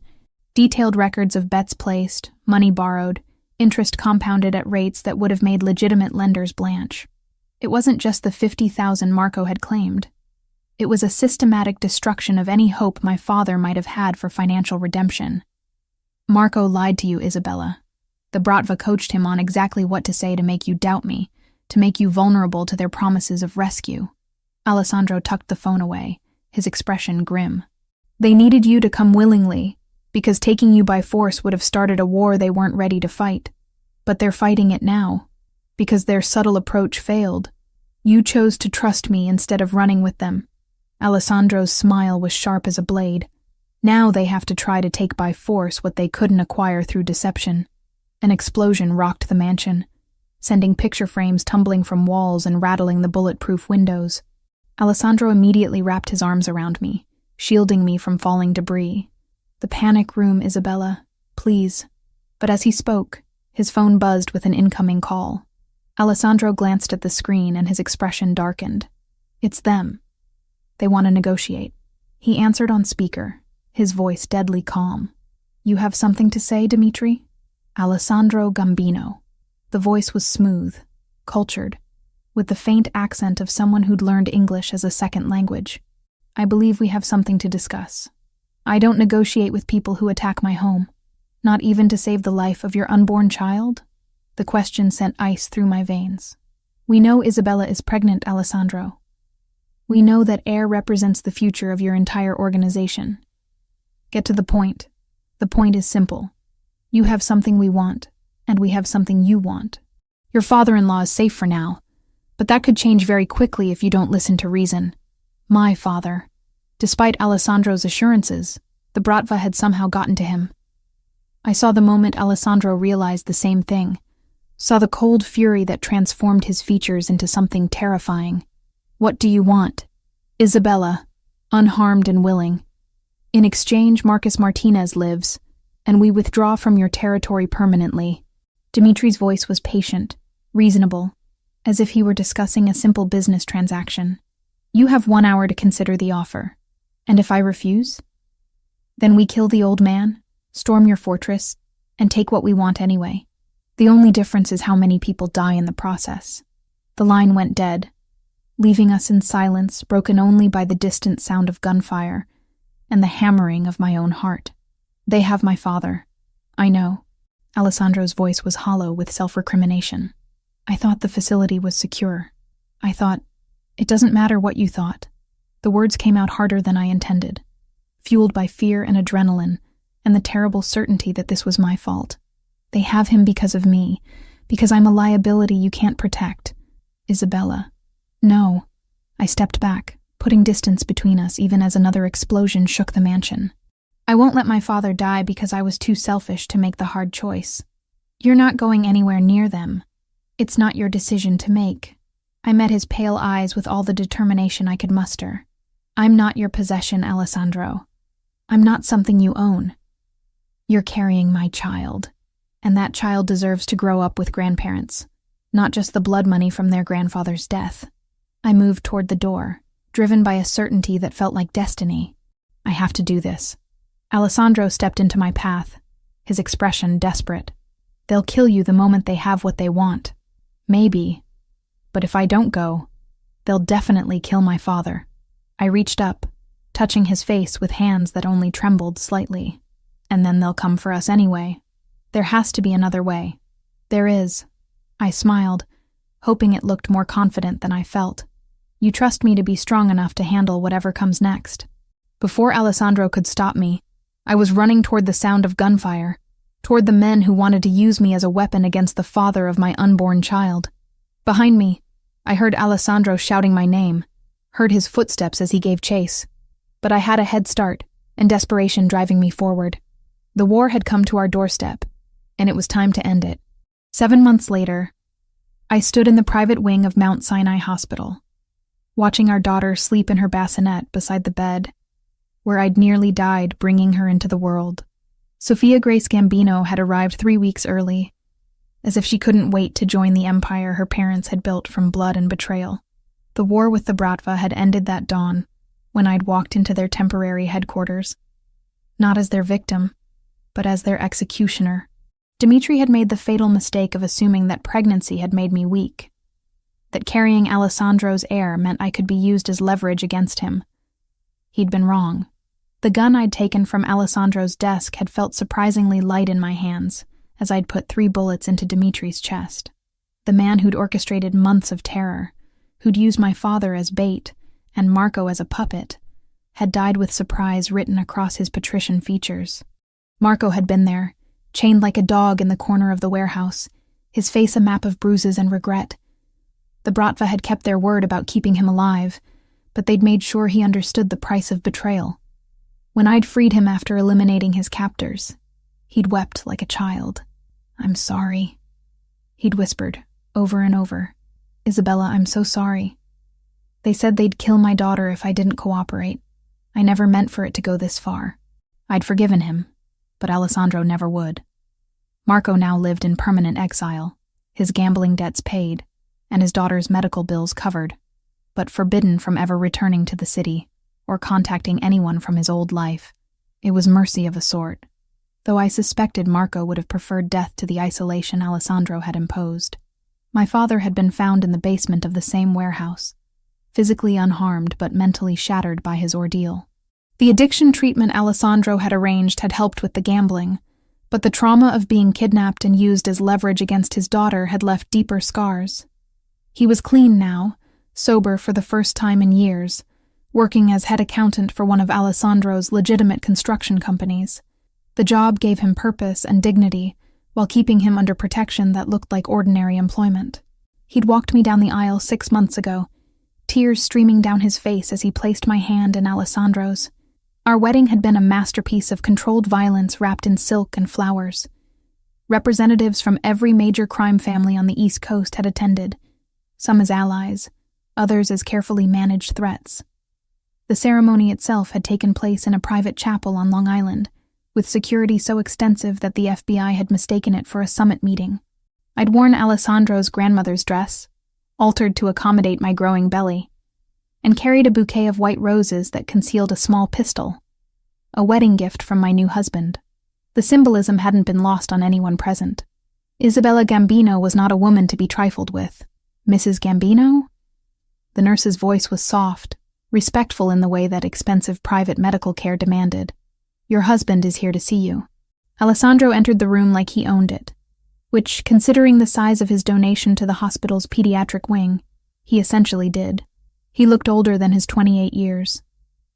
Detailed records of bets placed, money borrowed, interest compounded at rates that would have made legitimate lenders blanch. It wasn't just the $50,000 Marco had claimed. It was a systematic destruction of any hope my father might have had for financial redemption. Marco lied to you, Isabella. The Bratva coached him on exactly what to say to make you doubt me, to make you vulnerable to their promises of rescue. Alessandro tucked the phone away, his expression grim. They needed you to come willingly, because taking you by force would have started a war they weren't ready to fight. But they're fighting it now, because their subtle approach failed. You chose to trust me instead of running with them. Alessandro's smile was sharp as a blade. Now they have to try to take by force what they couldn't acquire through deception. An explosion rocked the mansion, sending picture frames tumbling from walls and rattling the bulletproof windows. Alessandro immediately wrapped his arms around me, shielding me from falling debris. The panic room, Isabella, please. But as he spoke, his phone buzzed with an incoming call. Alessandro glanced at the screen and his expression darkened. It's them. They want to negotiate. He answered on speaker, his voice deadly calm. You have something to say, Dimitri? Alessandro Gambino. The voice was smooth, cultured, with the faint accent of someone who'd learned English as a second language. I believe we have something to discuss. I don't negotiate with people who attack my home, not even to save the life of your unborn child. The question sent ice through my veins. We know Isabella is pregnant, Alessandro. We know that heir represents the future of your entire organization. Get to the point. The point is simple. You have something we want, and we have something you want. Your father-in-law is safe for now, but that could change very quickly if you don't listen to reason. My father. Despite Alessandro's assurances, the Bratva had somehow gotten to him. I saw the moment Alessandro realized the same thing, saw the cold fury that transformed his features into something terrifying. What do you want? Isabella, unharmed and willing. In exchange, Marcus Martinez lives, and we withdraw from your territory permanently. Dimitri's voice was patient, reasonable, as if he were discussing a simple business transaction. You have 1 hour to consider the offer. And if I refuse? Then we kill the old man, storm your fortress, and take what we want anyway. The only difference is how many people die in the process. The line went dead, leaving us in silence, broken only by the distant sound of gunfire and the hammering of my own heart. They have my father. I know. Alessandro's voice was hollow with self-recrimination. I thought the facility was secure. I thought, it doesn't matter what you thought. The words came out harder than I intended, fueled by fear and adrenaline and the terrible certainty that this was my fault. They have him because of me, because I'm a liability you can't protect. Isabella. No. I stepped back, putting distance between us even as another explosion shook the mansion. I won't let my father die because I was too selfish to make the hard choice. You're not going anywhere near them. It's not your decision to make. I met his pale eyes with all the determination I could muster. I'm not your possession, Alessandro. I'm not something you own. You're carrying my child, and that child deserves to grow up with grandparents, not just the blood money from their grandfather's death. I moved toward the door, driven by a certainty that felt like destiny. I have to do this. Alessandro stepped into my path, his expression desperate. They'll kill you the moment they have what they want. Maybe. But if I don't go, they'll definitely kill my father. I reached up, touching his face with hands that only trembled slightly. And then they'll come for us anyway. There has to be another way. There is. I smiled, hoping it looked more confident than I felt. You trust me to be strong enough to handle whatever comes next. Before Alessandro could stop me, I was running toward the sound of gunfire, toward the men who wanted to use me as a weapon against the father of my unborn child. Behind me, I heard Alessandro shouting my name, heard his footsteps as he gave chase. But I had a head start, and desperation driving me forward. The war had come to our doorstep, and it was time to end it. 7 months later, I stood in the private wing of Mount Sinai Hospital, watching our daughter sleep in her bassinet beside the bed, where I'd nearly died bringing her into the world. Sophia Grace Gambino had arrived 3 weeks early, as if she couldn't wait to join the empire her parents had built from blood and betrayal. The war with the Bratva had ended that dawn, when I'd walked into their temporary headquarters, not as their victim, but as their executioner. Dimitri had made the fatal mistake of assuming that pregnancy had made me weak, that carrying Alessandro's heir meant I could be used as leverage against him. He'd been wrong. The gun I'd taken from Alessandro's desk had felt surprisingly light in my hands, as I'd put 3 bullets into Dimitri's chest. The man who'd orchestrated months of terror, who'd used my father as bait and Marco as a puppet, had died with surprise written across his patrician features. Marco had been there, chained like a dog in the corner of the warehouse, his face a map of bruises and regret. The Bratva had kept their word about keeping him alive, but they'd made sure he understood the price of betrayal. When I'd freed him after eliminating his captors, he'd wept like a child. I'm sorry, he'd whispered, over and over. Isabella, I'm so sorry. They said they'd kill my daughter if I didn't cooperate. I never meant for it to go this far. I'd forgiven him, but Alessandro never would. Marco now lived in permanent exile, his gambling debts paid, and his daughter's medical bills covered, but forbidden from ever returning to the city or contacting anyone from his old life. It was mercy of a sort, though I suspected Marco would have preferred death to the isolation Alessandro had imposed. My father had been found in the basement of the same warehouse, physically unharmed but mentally shattered by his ordeal. The addiction treatment Alessandro had arranged had helped with the gambling, but the trauma of being kidnapped and used as leverage against his daughter had left deeper scars. He was clean now, sober for the first time in years, working as head accountant for one of Alessandro's legitimate construction companies. The job gave him purpose and dignity, while keeping him under protection that looked like ordinary employment. He'd walked me down the aisle 6 months ago, tears streaming down his face as he placed my hand in Alessandro's. Our wedding had been a masterpiece of controlled violence wrapped in silk and flowers. Representatives from every major crime family on the East Coast had attended, some as allies, others as carefully managed threats. The ceremony itself had taken place in a private chapel on Long Island, with security so extensive that the FBI had mistaken it for a summit meeting. I'd worn Alessandro's grandmother's dress, altered to accommodate my growing belly, and carried a bouquet of white roses that concealed a small pistol, a wedding gift from my new husband. The symbolism hadn't been lost on anyone present. Isabella Gambino was not a woman to be trifled with. Mrs. Gambino? The nurse's voice was soft, respectful in the way that expensive private medical care demanded. Your husband is here to see you. Alessandro entered the room like he owned it, which, considering the size of his donation to the hospital's pediatric wing, he essentially did. He looked older than his 28 years,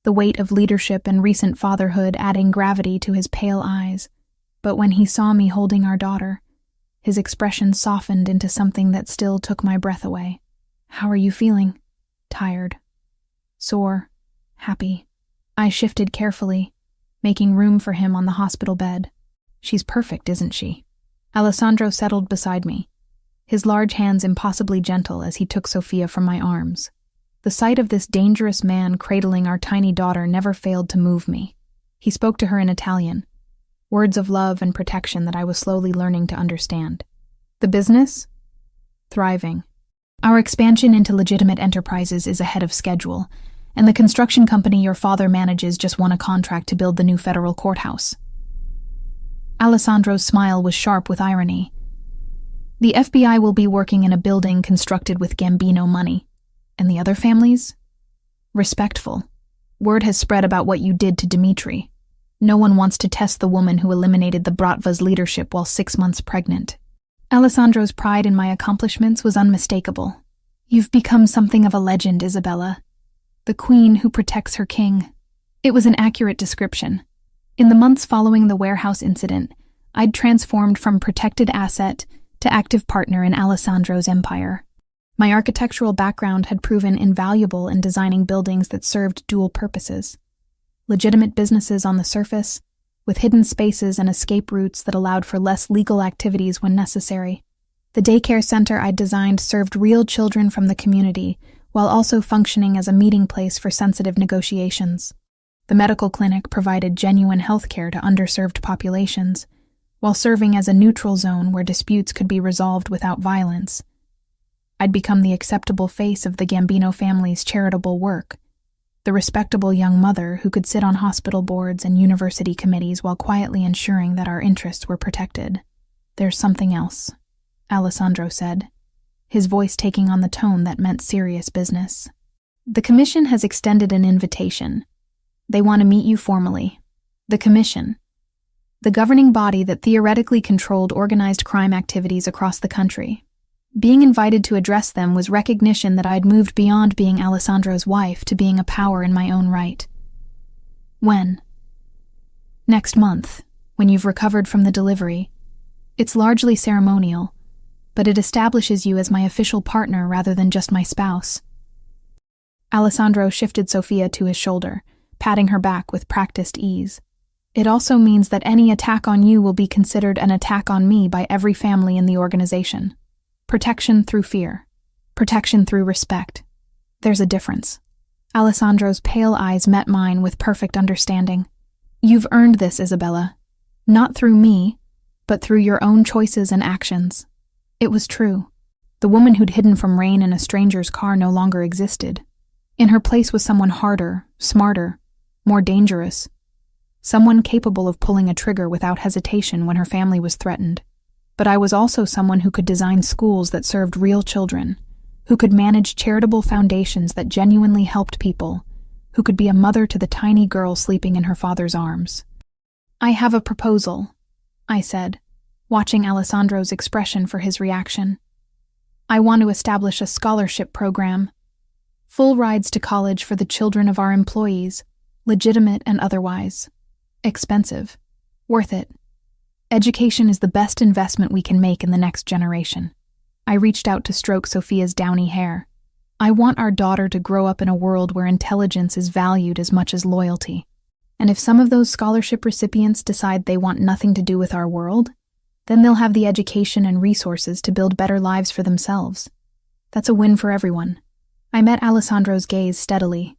the weight of leadership and recent fatherhood adding gravity to his pale eyes. But when he saw me holding our daughter, his expression softened into something that still took my breath away. How are you feeling? Tired. Sore. Happy. I shifted carefully, making room for him on the hospital bed. She's perfect, isn't she? Alessandro settled beside me, his large hands impossibly gentle as he took Sophia from my arms. The sight of this dangerous man cradling our tiny daughter never failed to move me. He spoke to her in Italian, words of love and protection that I was slowly learning to understand. The business? Thriving. Our expansion into legitimate enterprises is ahead of schedule, and the construction company your father manages just won a contract to build the new federal courthouse. Alessandro's smile was sharp with irony. The FBI will be working in a building constructed with Gambino money. And the other families? Respectful. Word has spread about what you did to Dimitri. No one wants to test the woman who eliminated the Bratva's leadership while 6 months pregnant. Alessandro's pride in my accomplishments was unmistakable. You've become something of a legend, Isabella. The queen who protects her king. It was an accurate description. In the months following the warehouse incident, I'd transformed from protected asset to active partner in Alessandro's empire. My architectural background had proven invaluable in designing buildings that served dual purposes. Legitimate businesses on the surface, with hidden spaces and escape routes that allowed for less legal activities when necessary. The daycare center I'd designed served real children from the community, while also functioning as a meeting place for sensitive negotiations. The medical clinic provided genuine health care to underserved populations, while serving as a neutral zone where disputes could be resolved without violence. I'd become the acceptable face of the Gambino family's charitable work, the respectable young mother who could sit on hospital boards and university committees while quietly ensuring that our interests were protected. There's something else, Alessandro said, his voice taking on the tone that meant serious business. The commission has extended an invitation. They want to meet you formally. The commission, the governing body that theoretically controlled organized crime activities across the country. Being invited to address them was recognition that I'd moved beyond being Alessandro's wife to being a power in my own right. When? Next month, when you've recovered from the delivery. It's largely ceremonial, but it establishes you as my official partner rather than just my spouse. Alessandro shifted Sophia to his shoulder, patting her back with practiced ease. It also means that any attack on you will be considered an attack on me by every family in the organization. Protection through fear. Protection through respect. There's a difference. Alessandro's pale eyes met mine with perfect understanding. You've earned this, Isabella. Not through me, but through your own choices and actions. It was true. The woman who'd hidden from rain in a stranger's car no longer existed. In her place was someone harder, smarter, more dangerous. Someone capable of pulling a trigger without hesitation when her family was threatened. But I was also someone who could design schools that served real children, who could manage charitable foundations that genuinely helped people, who could be a mother to the tiny girl sleeping in her father's arms. I have a proposal, I said, watching Alessandro's expression for his reaction. I want to establish a scholarship program, full rides to college for the children of our employees, legitimate and otherwise. Expensive. Worth it. Education is the best investment we can make in the next generation. I reached out to stroke Sophia's downy hair. I want our daughter to grow up in a world where intelligence is valued as much as loyalty. And if some of those scholarship recipients decide they want nothing to do with our world, then they'll have the education and resources to build better lives for themselves. That's a win for everyone. I met Alessandro's gaze steadily.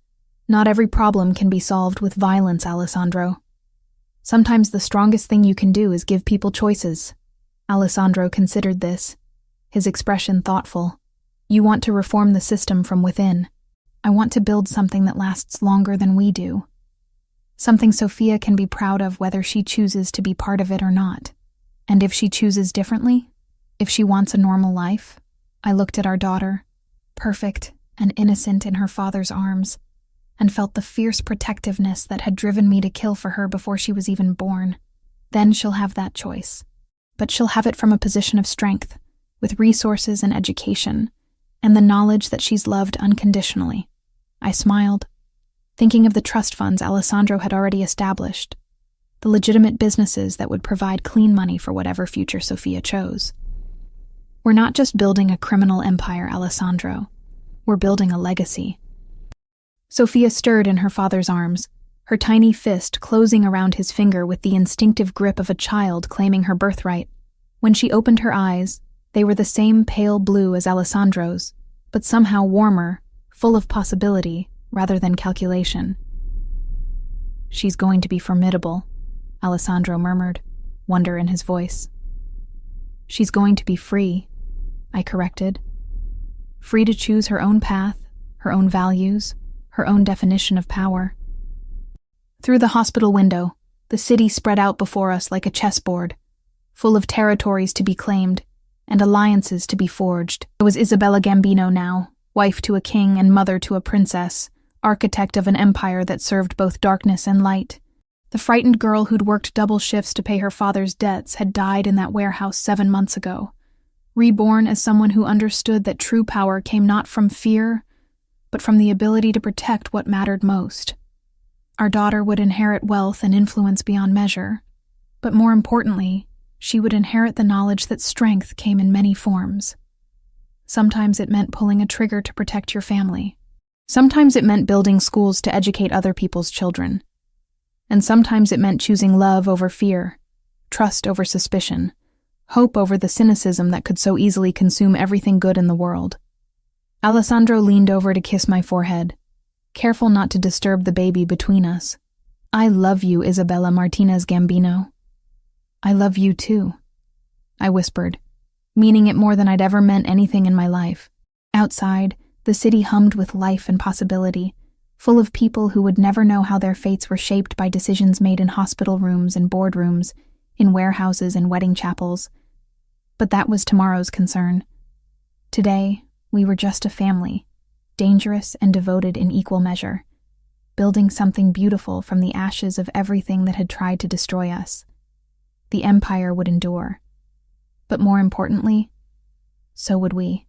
Not every problem can be solved with violence, Alessandro. Sometimes the strongest thing you can do is give people choices. Alessandro considered this, his expression thoughtful. You want to reform the system from within. I want to build something that lasts longer than we do. Something Sophia can be proud of whether she chooses to be part of it or not. And if she chooses differently, if she wants a normal life, I looked at our daughter, perfect and innocent in her father's arms, and felt the fierce protectiveness that had driven me to kill for her before she was even born. Then she'll have that choice. But she'll have it from a position of strength, with resources and education, and the knowledge that she's loved unconditionally. I smiled, thinking of the trust funds Alessandro had already established, the legitimate businesses that would provide clean money for whatever future Sophia chose. We're not just building a criminal empire, Alessandro. We're building a legacy. Sophia stirred in her father's arms, her tiny fist closing around his finger with the instinctive grip of a child claiming her birthright. When she opened her eyes, they were the same pale blue as Alessandro's, but somehow warmer, full of possibility rather than calculation. She's going to be formidable, Alessandro murmured, wonder in his voice. She's going to be free, I corrected. Free to choose her own path, her own values, her own definition of power. Through the hospital window, the city spread out before us like a chessboard, full of territories to be claimed and alliances to be forged. I was Isabella Gambino now, wife to a king and mother to a princess, architect of an empire that served both darkness and light. The frightened girl who'd worked double shifts to pay her father's debts had died in that warehouse 7 months ago, reborn as someone who understood that true power came not from fear, but from the ability to protect what mattered most. Our daughter would inherit wealth and influence beyond measure, but more importantly, she would inherit the knowledge that strength came in many forms. Sometimes it meant pulling a trigger to protect your family. Sometimes it meant building schools to educate other people's children. And sometimes it meant choosing love over fear, trust over suspicion, hope over the cynicism that could so easily consume everything good in the world. Alessandro leaned over to kiss my forehead, careful not to disturb the baby between us. I love you, Isabella Martinez Gambino. I love you too, I whispered, meaning it more than I'd ever meant anything in my life. Outside, the city hummed with life and possibility, full of people who would never know how their fates were shaped by decisions made in hospital rooms and boardrooms, in warehouses and wedding chapels. But that was tomorrow's concern. Today, we were just a family, dangerous and devoted in equal measure, building something beautiful from the ashes of everything that had tried to destroy us. The empire would endure. But more importantly, so would we.